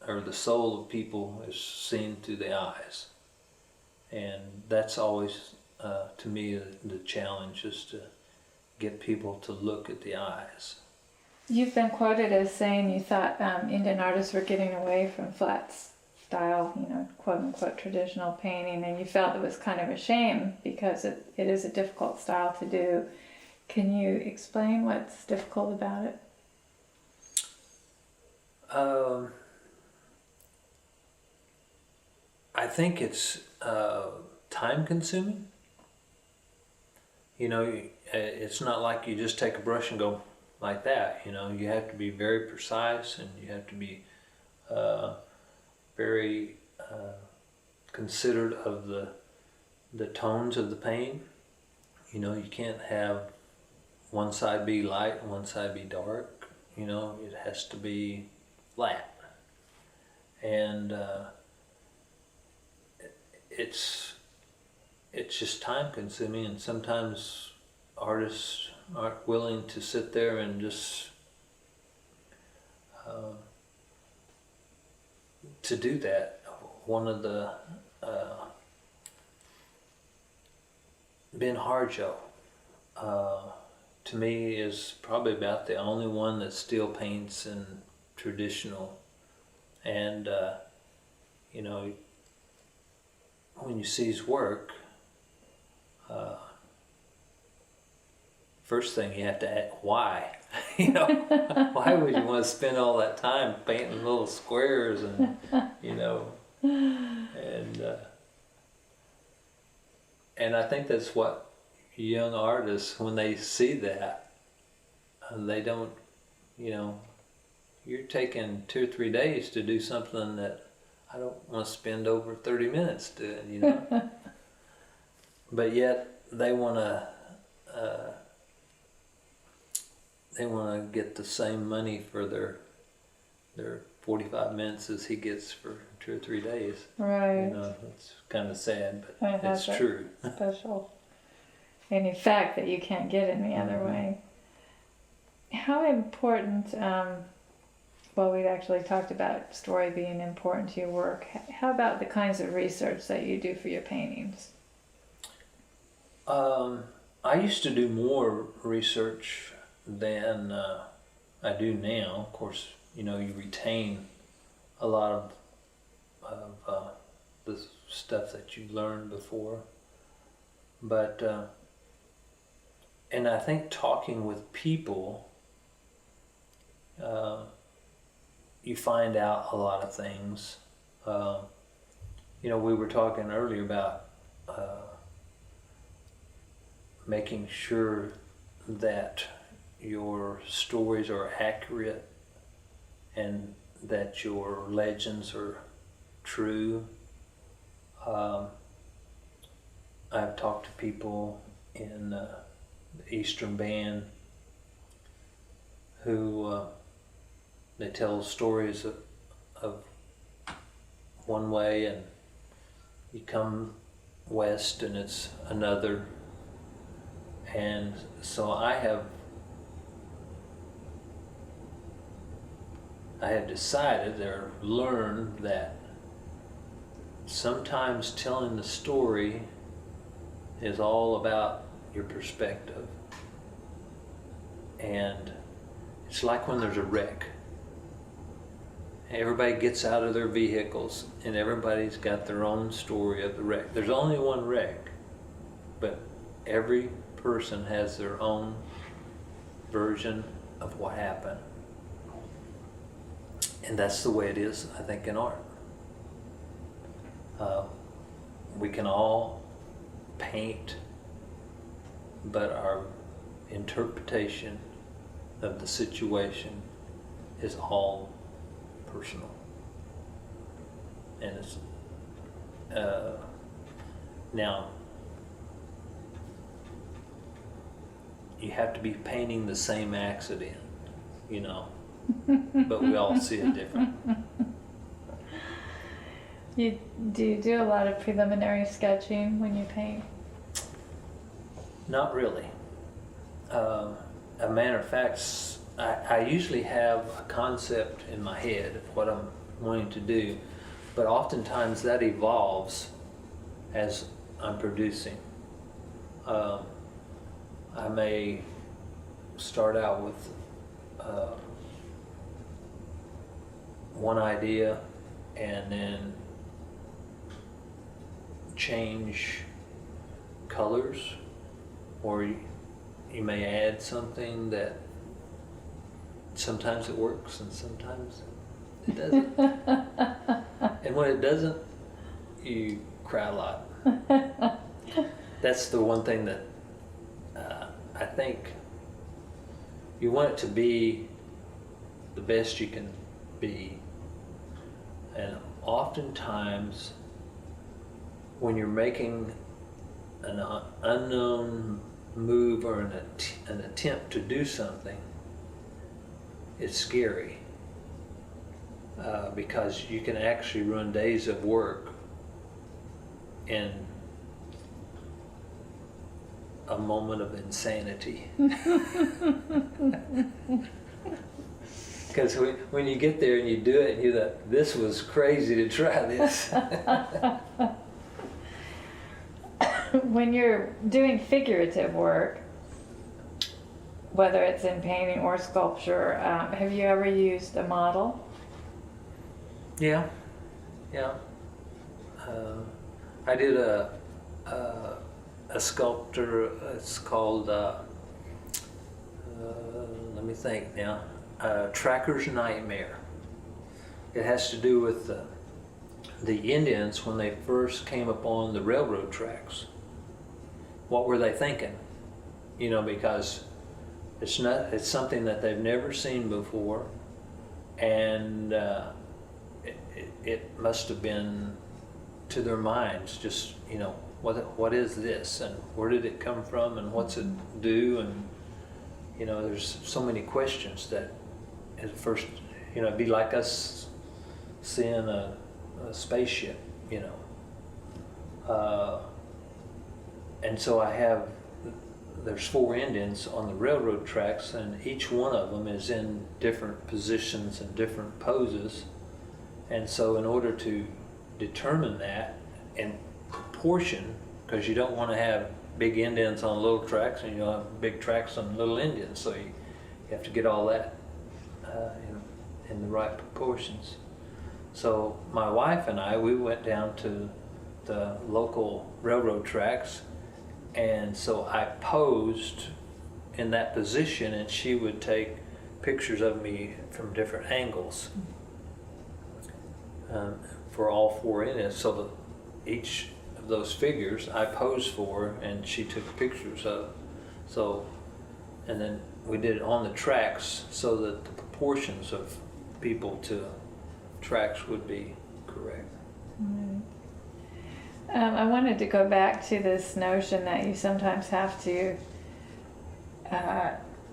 or the soul of people is seen through the eyes, and that's always to me the challenge, is to get people to look at the eyes. You've been quoted as saying you thought Indian artists were getting away from flat style, quote unquote traditional painting, and you felt it was kind of a shame because it is a difficult style to do. Can you explain what's difficult about it? I think it's time consuming. it's not like you just take a brush and go like that. You have to be very precise, and you have to be very considerate of the tones of the paint. You can't have one side be light and one side be dark. It has to be flat. And it's just time consuming, and sometimes artists aren't willing to sit there and just to do that. One of the Ben Harjo, to me, is probably about the only one that still paints in traditional. And when you see his work, first thing you have to ask, why? Why would you want to spend all that time painting little squares and I think that's what young artists, when they see that, they don't, you're taking 2 or 3 days to do something that I don't want to spend over 30 minutes doing, But yet they want to get the same money for their 45 minutes as he gets for 2 or 3 days. Right. It's kind of sad, but it's true. Special. Any fact that you can't get any other way. How important, we've actually talked about story being important to your work. How about the kinds of research that you do for your paintings? I used to do more research than I do now. Of course, you retain a lot of the stuff that you learned before. But, and I think talking with people, you find out a lot of things. We were talking earlier about making sure that your stories are accurate and that your legends are true. I've talked to people in the Eastern Band who they tell stories of one way, and you come west and it's another. And so I have decided or learned that sometimes telling the story is all about your perspective. And it's like when there's a wreck. Everybody gets out of their vehicles and everybody's got their own story of the wreck. There's only one wreck, but every person has their own version of what happened. And that's the way it is, I think, in art. We can all paint, but our interpretation of the situation is all personal. And it's now you have to be painting the same accident, but we all see it different. Do you do a lot of preliminary sketching when you paint? Not really. A matter of fact, I usually have a concept in my head of what I'm wanting to do, but oftentimes that evolves as I'm producing. I may start out with one idea and then change colors, or you may add something that sometimes it works and sometimes it doesn't. And when it doesn't, you cry a lot. That's the one thing that I think you want it to be the best you can be. And oftentimes, when you're making an unknown move or an attempt to do something, it's scary because you can actually run days of work in a moment of insanity. Because when you get there and you do it, and you're like, this was crazy to try this. When you're doing figurative work, whether it's in painting or sculpture, have you ever used a model? Yeah. I did a sculptor. It's called. Let me think now. Tracker's Nightmare. It has to do with the Indians when they first came upon the railroad tracks. What were they thinking? You know, because it's something that they've never seen before, and it must have been to their minds just, you know, what is this, and where did it come from, and what's it do, and you know, there's so many questions that at first, you know, it'd be like us seeing a spaceship, you know. And so there's 4 Indians on the railroad tracks, and each one of them is in different positions and different poses. And so in order to determine that in proportion, because you don't want to have big Indians on little tracks and you don't have big tracks on little Indians, so you have to get all that in the right proportions. So my wife and I, we went down to the local railroad tracks, and so I posed in that position, and she would take pictures of me from different angles for all 4 Indians. So each of those figures I posed for, and she took pictures of. So, and then we did it on the tracks so that the proportions of people to tracks would be correct. Right. I wanted to go back to this notion that you sometimes have to,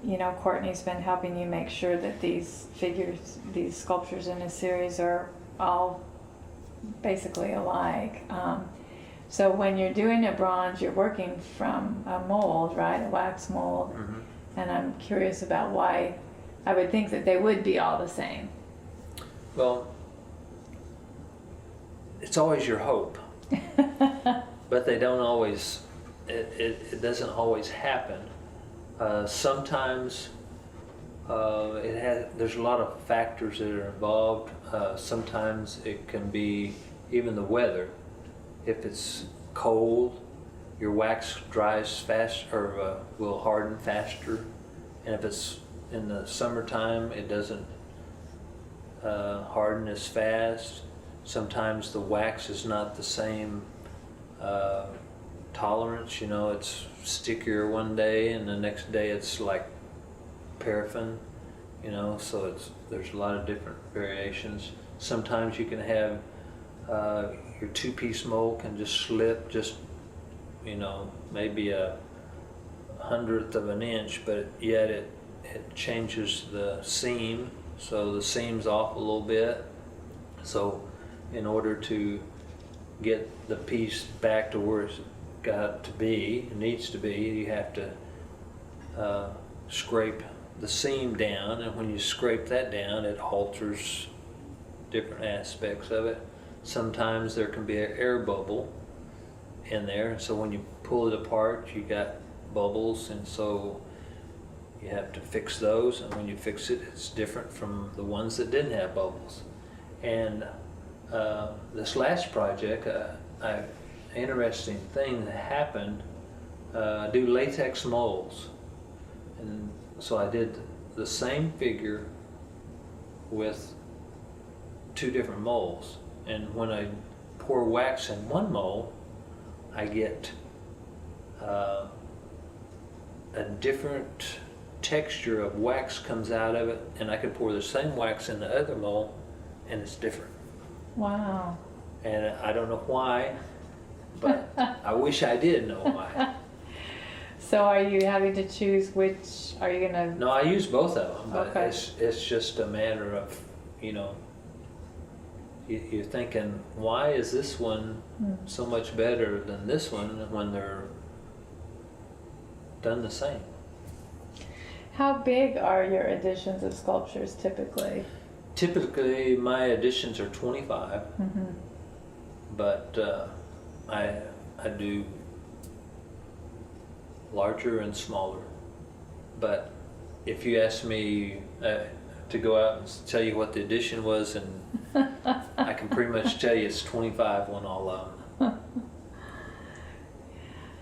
you know, Courtney's been helping you make sure that these figures, these sculptures in a series are all basically alike. So when you're doing a bronze, you're working from a mold, right? A wax mold. Mm-hmm. And I'm curious about why I would think that they would be all the same. Well, it's always your hope, but they don't always, it doesn't always happen. Sometimes there's a lot of factors that are involved. Sometimes it can be even the weather. If it's cold, your wax dries fast or will harden faster. And if it's in the summertime, it doesn't harden as fast. Sometimes the wax is not the same tolerance. You know, it's stickier one day and the next day it's like paraffin. You know, so there's a lot of different variations. Sometimes you can have your 2-piece mold can just slip just, you know, maybe a 100th of an inch, but yet it changes the seam, so the seam's off a little bit. So in order to get the piece back to where it's got to be, it needs to be, you have to scrape the seam down, and when you scrape that down, it alters different aspects of it. Sometimes there can be an air bubble in there, so when you pull it apart, you got bubbles, and so you have to fix those, and when you fix it, it's different from the ones that didn't have bubbles. And this last project, an interesting thing that happened, I do latex molds, and so I did the same figure with 2 different molds, and when I pour wax in one mold, I get a different texture of wax comes out of it, and I can pour the same wax in the other mold and it's different. Wow. And I don't know why, but I wish I did know why. So are you having to choose which, are you gonna? No, I use both of them, but Okay. it's just a matter of, you're thinking, why is this one so much better than this one when they're done the same? How big are your editions of sculptures typically? Typically, my editions are 25, but I do larger and smaller. But if you ask me to go out and tell you what the edition was, and I can pretty much tell you it's 25 on all of them.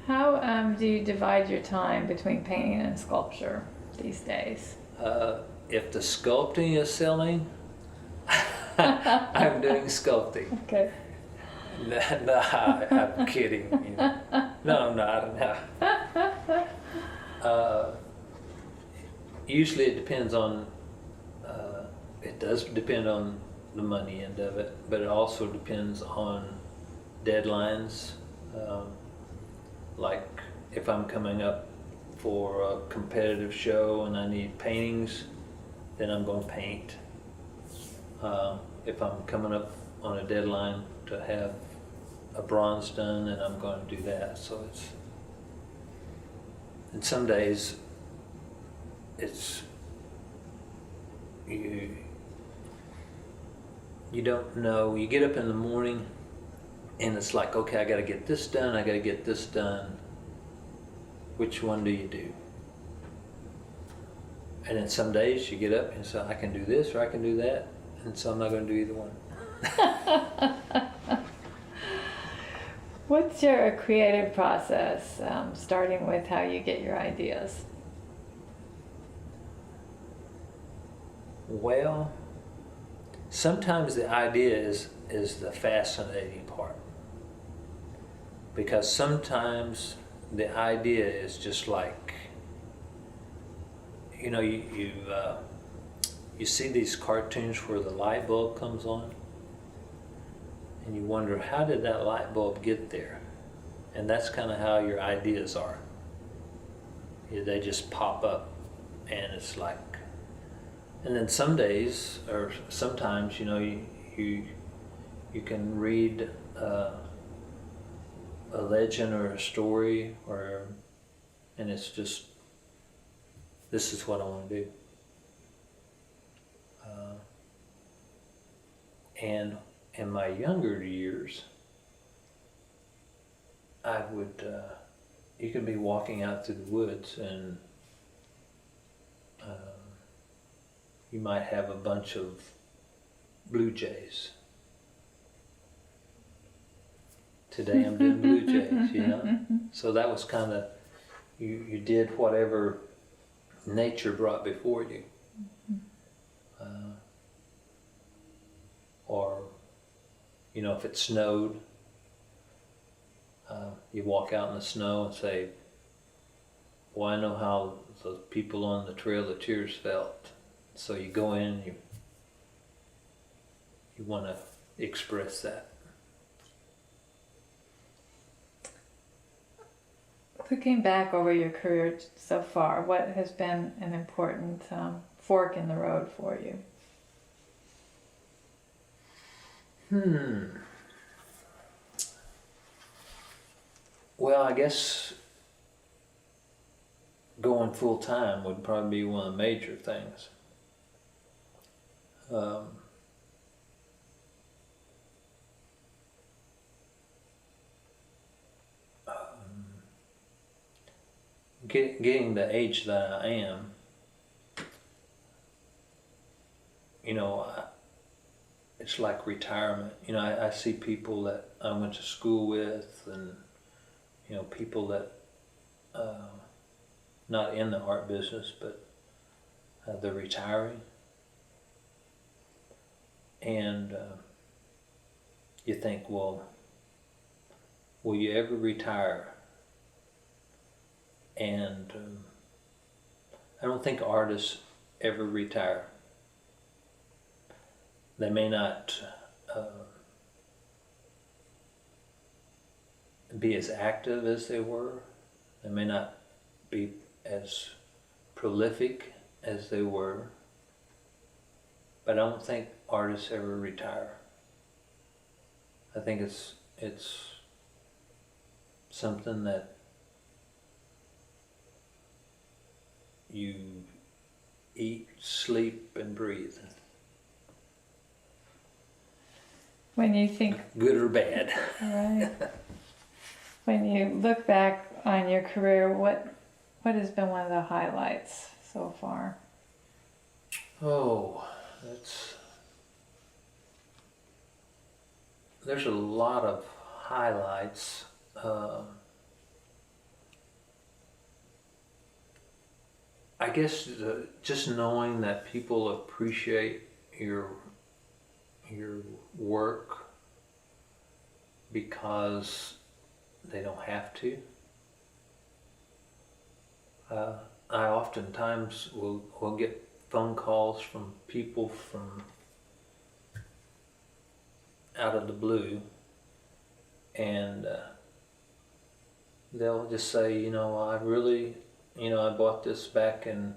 How do you divide your time between painting and sculpture these days? If the sculpting is selling, I'm doing sculpting. Okay. No, I'm kidding. No, I'm not. No. Usually it depends on, it does depend on the money end of it, but it also depends on deadlines. Like if I'm coming up for a competitive show and I need paintings, then I'm going to paint. If I'm coming up on a deadline to have a bronze done, then I'm going to do that. So and some days it's, you don't know, you get up in the morning and it's like, okay, I got to get this done, I got to get this done. Which one do you do? And then some days you get up and say, I can do this or I can do that, and so I'm not going to do either one. What's your creative process, starting with how you get your ideas? Well, sometimes the idea is the fascinating part, because sometimes the idea is just like, you see these cartoons where the light bulb comes on, and you wonder, how did that light bulb get there? And that's kind of how your ideas are. They just pop up, and it's like, and then some days, or sometimes, you can read a legend or a story, and it's just, this is what I want to do. And in my younger years, I would, you could be walking out through the woods and you might have a bunch of blue jays. Today I'm doing blue jays, So that was kind of, you did whatever nature brought before you. Or, if it snowed, you walk out in the snow and say, well, I know how the people on the Trail of Tears felt. So you go in, you want to express that. Looking back over your career so far, what has been an important fork in the road for you? Well, I guess going full time would probably be one of the major things. Getting the age that I am, it's like retirement. I see people that I went to school with, and people that not in the art business, but they're retiring, and you think, well, will you ever retire and I don't think artists ever retire. They may not be as active as they were. They may not be as prolific as they were. But I don't think artists ever retire. I think it's something that you eat, sleep, and breathe. When you think, Good or bad. right, when you look back on your career, what has been one of the highlights so far? Oh, there's a lot of highlights. I guess just knowing that people appreciate your work because they don't have to. I oftentimes will get phone calls from people from out of the blue, and they'll just say, I really, I bought this back in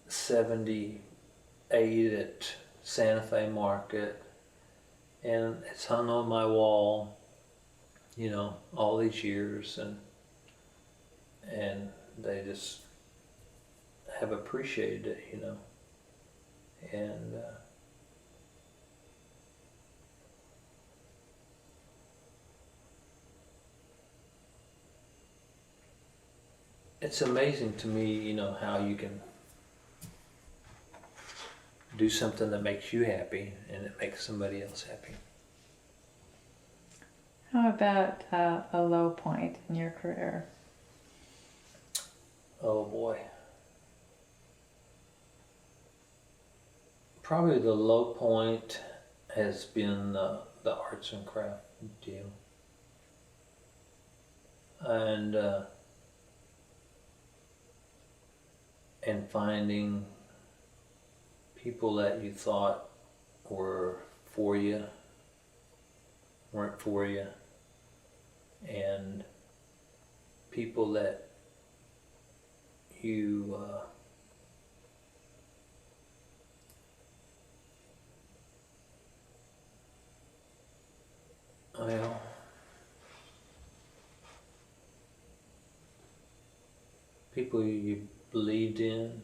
78 at Santa Fe Market, and it's hung on my wall, all these years, and they just have appreciated it, and it's amazing to me, how you can do something that makes you happy and it makes somebody else happy. How about a low point in your career? Oh boy. Probably the low point has been the arts and craft deal. And finding people that you thought were for you, weren't for you, and people that you people you believed in.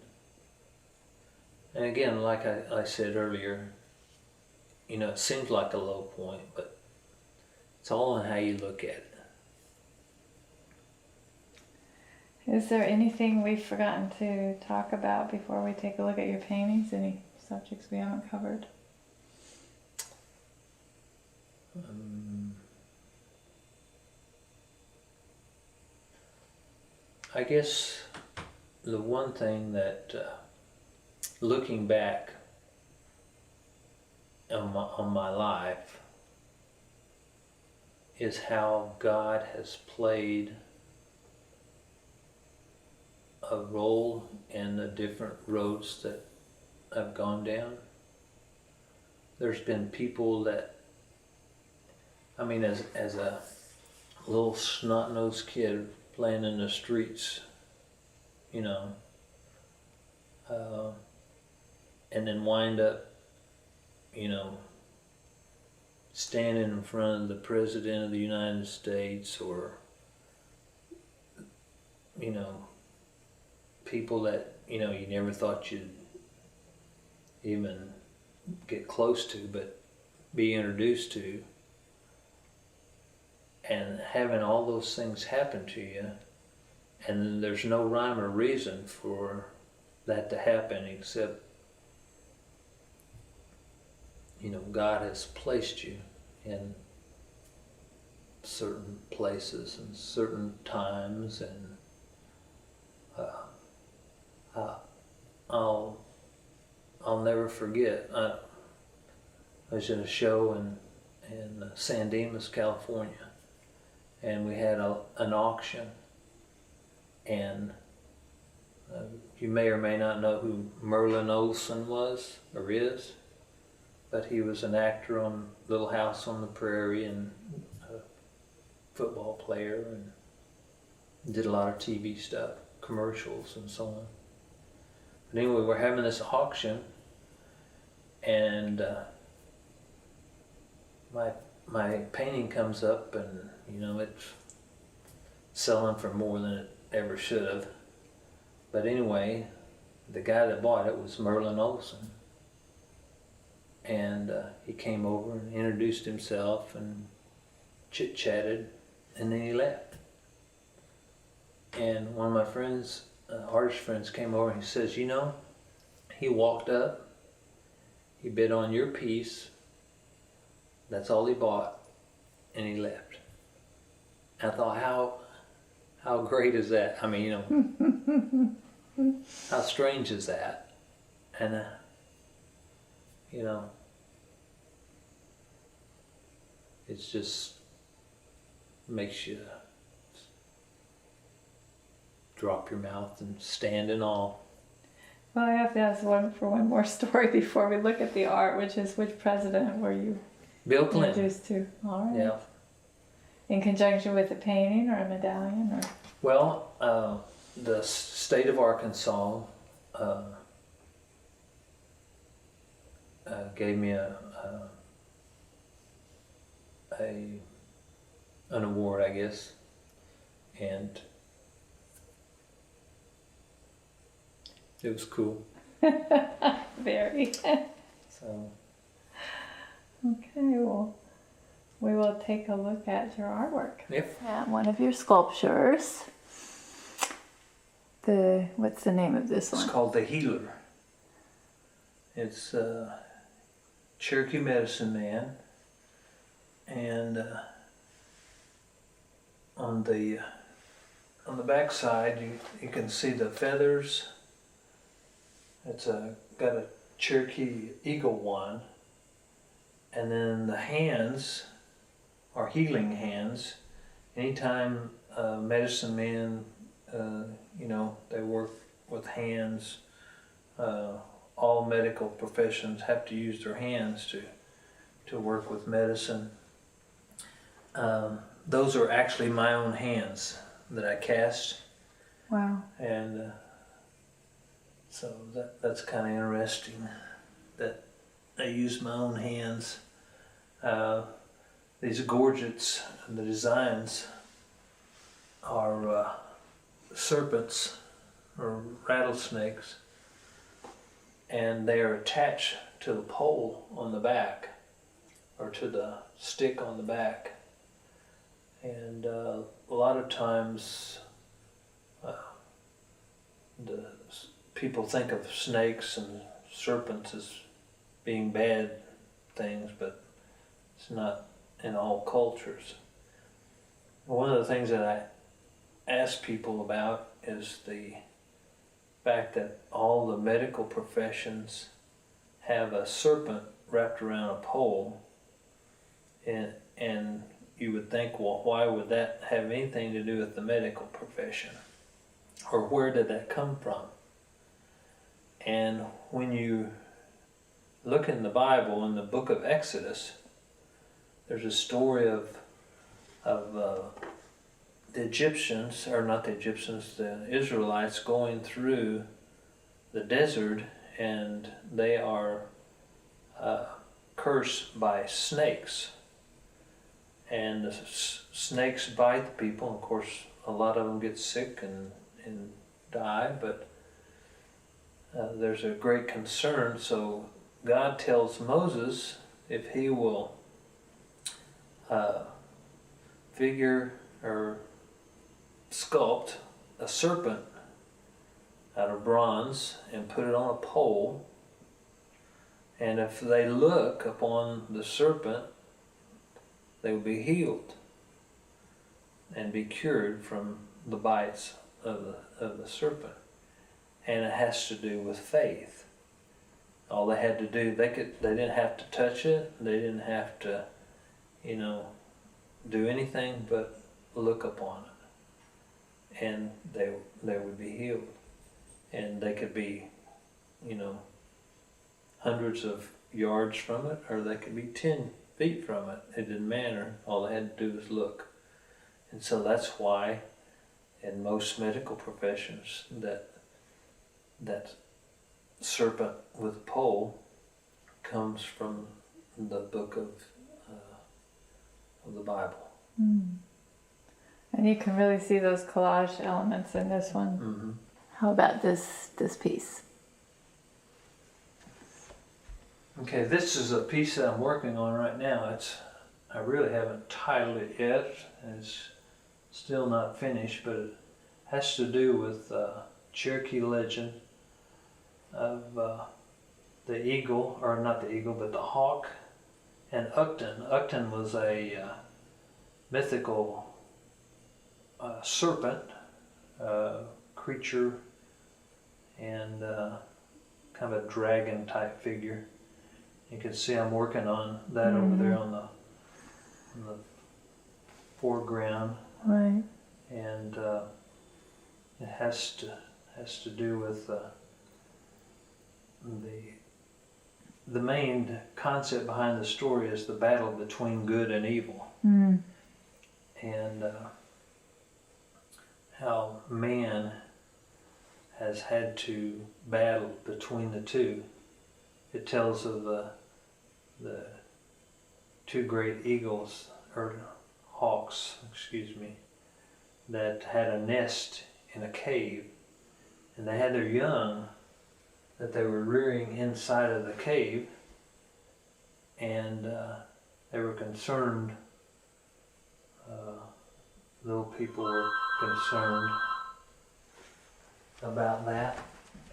And again, like I said earlier, it seems like a low point, but it's all on how you look at it. Is there anything we've forgotten to talk about before we take a look at your paintings? Any subjects we haven't covered? I guess the one thing that, looking back on my life, is how God has played a role in the different roads that I've gone down. There's been people that, as a little snot-nosed kid playing in the streets, and then wind up, standing in front of the President of the United States, or, people that, you never thought you'd even get close to, but be introduced to. And having all those things happen to you, and there's no rhyme or reason for that to happen except, God has placed you in certain places and certain times, and I'll never forget. I was in a show in San Dimas, California, and we had an auction, and you may or may not know who Merlin Olsen was or is, but he was an actor on Little House on the Prairie and a football player and did a lot of TV stuff, commercials and so on. But anyway, we're having this auction, and my painting comes up, and you know, it's selling for more than it ever should have. But anyway, the guy that bought it was Merlin Olsen, and he came over and introduced himself and chit-chatted, and then he left. And one of my friends, artist friends, came over and he says, you know, he walked up, he bid on your piece, that's all he bought, and he left. And I thought, how great is that? I mean, you know, how strange is that? And, you know, it's just makes you drop your mouth and stand in awe. Well, I have to ask one more story before we look at the art, which is, which president were you Bill Clinton. introduced to? All right. Yeah. In conjunction with a painting or a medallion, or? Well, the state of Arkansas gave me an award, I guess, and it was cool. Very. So. Okay, well, we will take a look at your artwork. Yep. At one of your sculptures. What's the name of this one? It's called The Healer. It's Cherokee medicine man, and on the back side you can see the feathers. It's got a Cherokee eagle one, and then the hands are healing hands. Anytime medicine men, you know, they work with hands. All medical professions have to use their hands to work with medicine. Those are actually my own hands that I cast. Wow. And so that's kind of interesting that I use my own hands. These gorgets, the designs are serpents or rattlesnakes, and they are attached to the pole on the back, or to the stick on the back. And a lot of times the people think of snakes and serpents as being bad things, but it's not in all cultures. One of the things that I ask people about is the fact that all the medical professions have a serpent wrapped around a pole, and you would think, well, why would that have anything to do with the medical profession? Or where did that come from? And when you look in the Bible, in the book of Exodus, there's a story of the Egyptians, or not the Egyptians, the Israelites going through the desert, and they are cursed by snakes. And the snakes bite the people. Of course, a lot of them get sick and die, but there's a great concern. So God tells Moses if he will figure or sculpt a serpent out of bronze and put it on a pole, and if they look upon the serpent, they will be healed and be cured from the bites of the serpent. And it has to do with faith. All they had to do, they didn't have to touch it, they didn't have to, do anything but look upon it, and they would be healed. and they could be, hundreds of yards from it, or they could be 10 feet from it. It didn't matter. All they had to do was look. And so that's why in most medical professions that serpent with pole comes from the book of the Bible. Mm. And you can really see those collage elements in this one. Mm-hmm. How about this piece? Okay, this is a piece that I'm working on right now. I really haven't titled it yet. It's still not finished, but it has to do with Cherokee legend of the eagle, or not the eagle, but the hawk, and Uckton. Uckton was a mythical serpent creature, and kind of a dragon type figure. You can see I'm working on that over there on the foreground. Right. And it has to do with the main concept behind the story is the battle between good and evil. Mm. And how man has had to battle between the two. It tells of the two great eagles, or hawks, excuse me, that had a nest in a cave, and they had their young that they were rearing inside of the cave, and they were concerned, little people were concerned about that.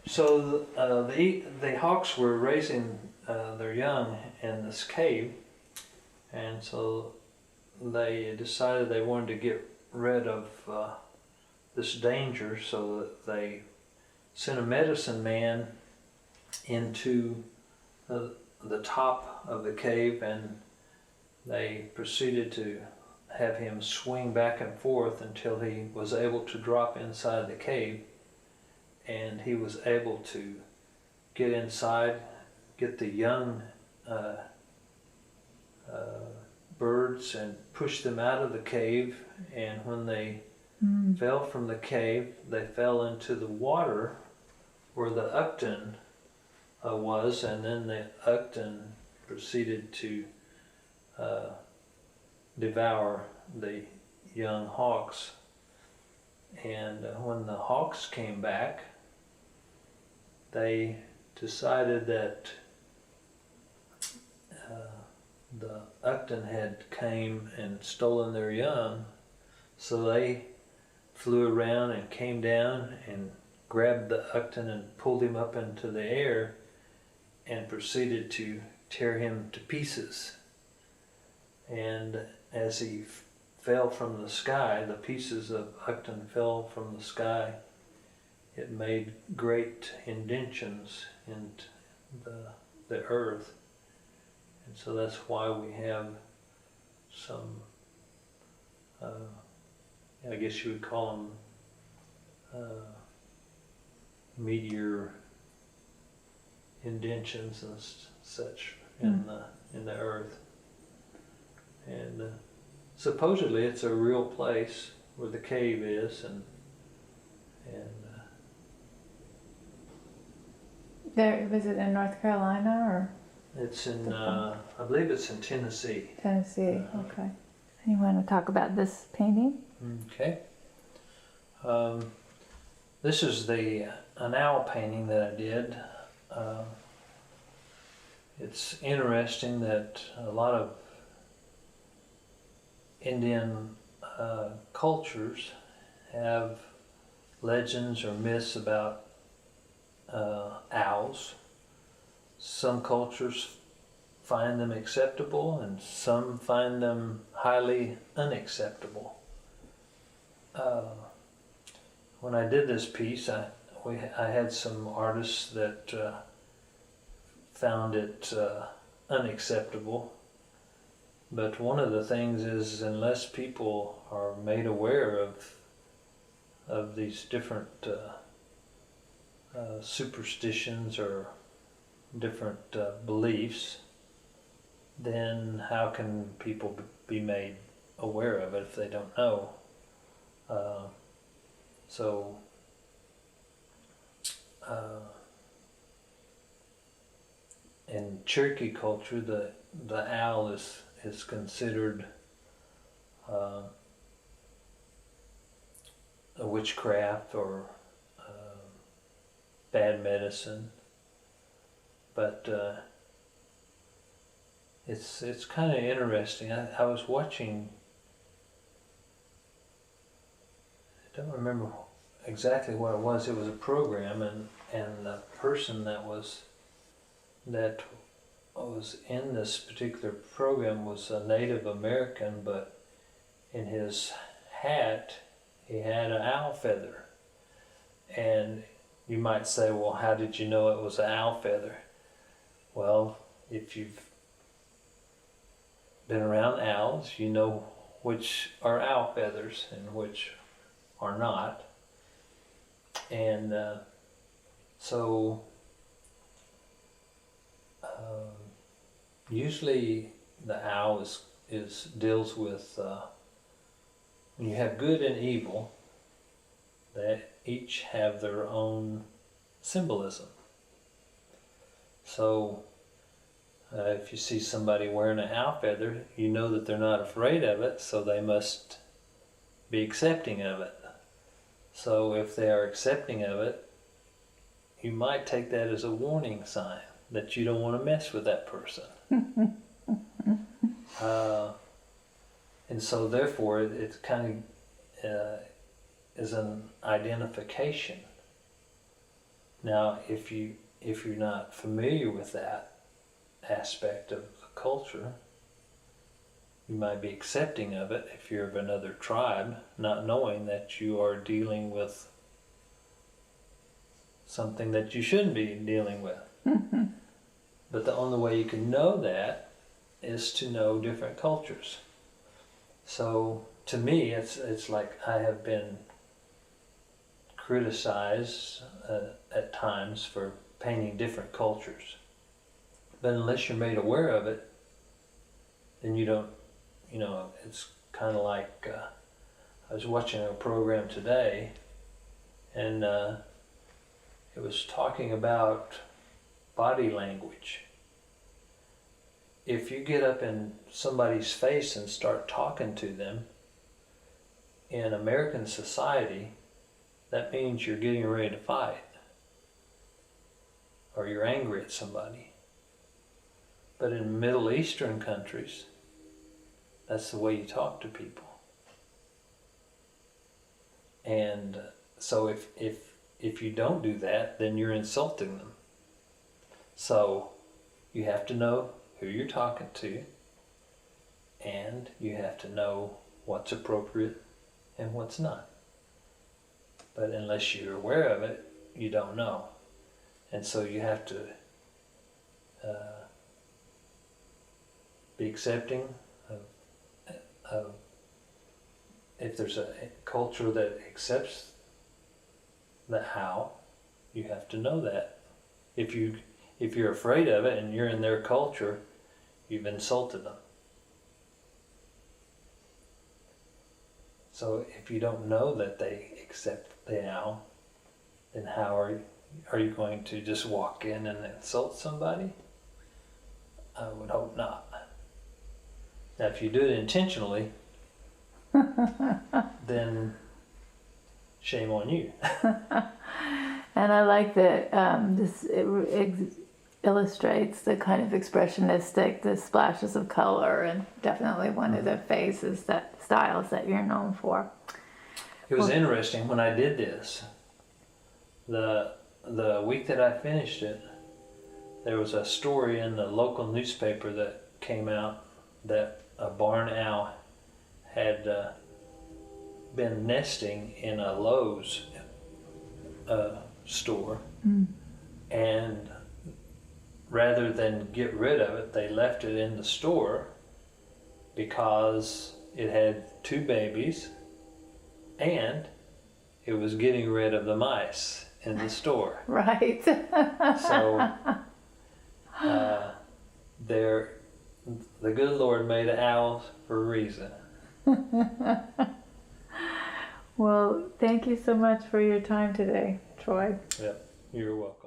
So the hawks were raising their young in this cave, and so they decided they wanted to get rid of this danger, so that they sent a medicine man into the top of the cave, and they proceeded to have him swing back and forth until he was able to drop inside the cave, and he was able to get inside, get the young birds and push them out of the cave, and when they fell from the cave, they fell into the water where the Uckton was, and then the Uckton proceeded to devour the young hawks. And when the hawks came back, they decided that the Uckton had came and stolen their young, so they flew around and came down and grabbed the Uckton and pulled him up into the air and proceeded to tear him to pieces. And as he fell from the sky, the pieces of Uckton fell from the sky, it made great indentions in the earth. And so that's why we have some, I guess you would call them meteor indentions and such in the earth. And supposedly it's a real place where the cave is, and there, was it in North Carolina or? it's in I believe it's in Tennessee. Tennessee, okay. You want to talk about this painting? Okay. This is an owl painting that I did. It's interesting that a lot of Indian cultures have legends or myths about owls. Some cultures find them acceptable, and some find them highly unacceptable. When I did this piece, I had some artists that found it unacceptable. But one of the things is, unless people are made aware of these different superstitions or different beliefs, then how can people be made aware of it if they don't know? So in Cherokee culture, the owl is considered a witchcraft or bad medicine, but it's kind of interesting. I was watching. I don't remember exactly what it was. It was a program, and the person that was in this particular program was a Native American, but in his hat he had an owl feather. And you might say, well, how did you know it was an owl feather? Well, if you've been around owls, you know which are owl feathers and which are not. And so usually the owl is deals with when you have good and evil, they each have their own symbolism. So if you see somebody wearing an owl feather, you know that they're not afraid of it, so they must be accepting of it. So if they are accepting of it, you might take that as a warning sign that you don't want to mess with that person. And so therefore it kind of is an identification. Now if you're not familiar with that aspect of the culture, you might be accepting of it if you're of another tribe, not knowing that you are dealing with something that you shouldn't be dealing with. But the only way you can know that is to know different cultures. So to me, it's like I have been criticized at times for painting different cultures. But unless you're made aware of it, then you don't, it's kind of like, I was watching a program today, and it was talking about body language. If you get up in somebody's face and start talking to them, in American society, that means you're getting ready to fight, or you're angry at somebody. But in Middle Eastern countries, that's the way you talk to people. And so if you don't do that, then you're insulting them. So you have to know who you're talking to, and you have to know what's appropriate and what's not. But unless you're aware of it, you don't know. And so you have to be accepting of if there's a culture that accepts the how, you have to know that. If you're afraid of it and you're in their culture, you've insulted them. So if you don't know that they accept the owl, then how are you going to just walk in and insult somebody? I would hope not. Now if you do it intentionally, then shame on you. And I like that this illustrates the kind of expressionistic, the splashes of color, and definitely one of the styles that you're known for. It was interesting when I did this. The week that I finished it, there was a story in the local newspaper that came out that a barn owl had been nesting in a Lowe's store, and rather than get rid of it, they left it in the store because it had 2 babies and it was getting rid of the mice in the store. Right. So the good Lord made owls for a reason. Well, thank you so much for your time today, Troy. Yep, you're welcome.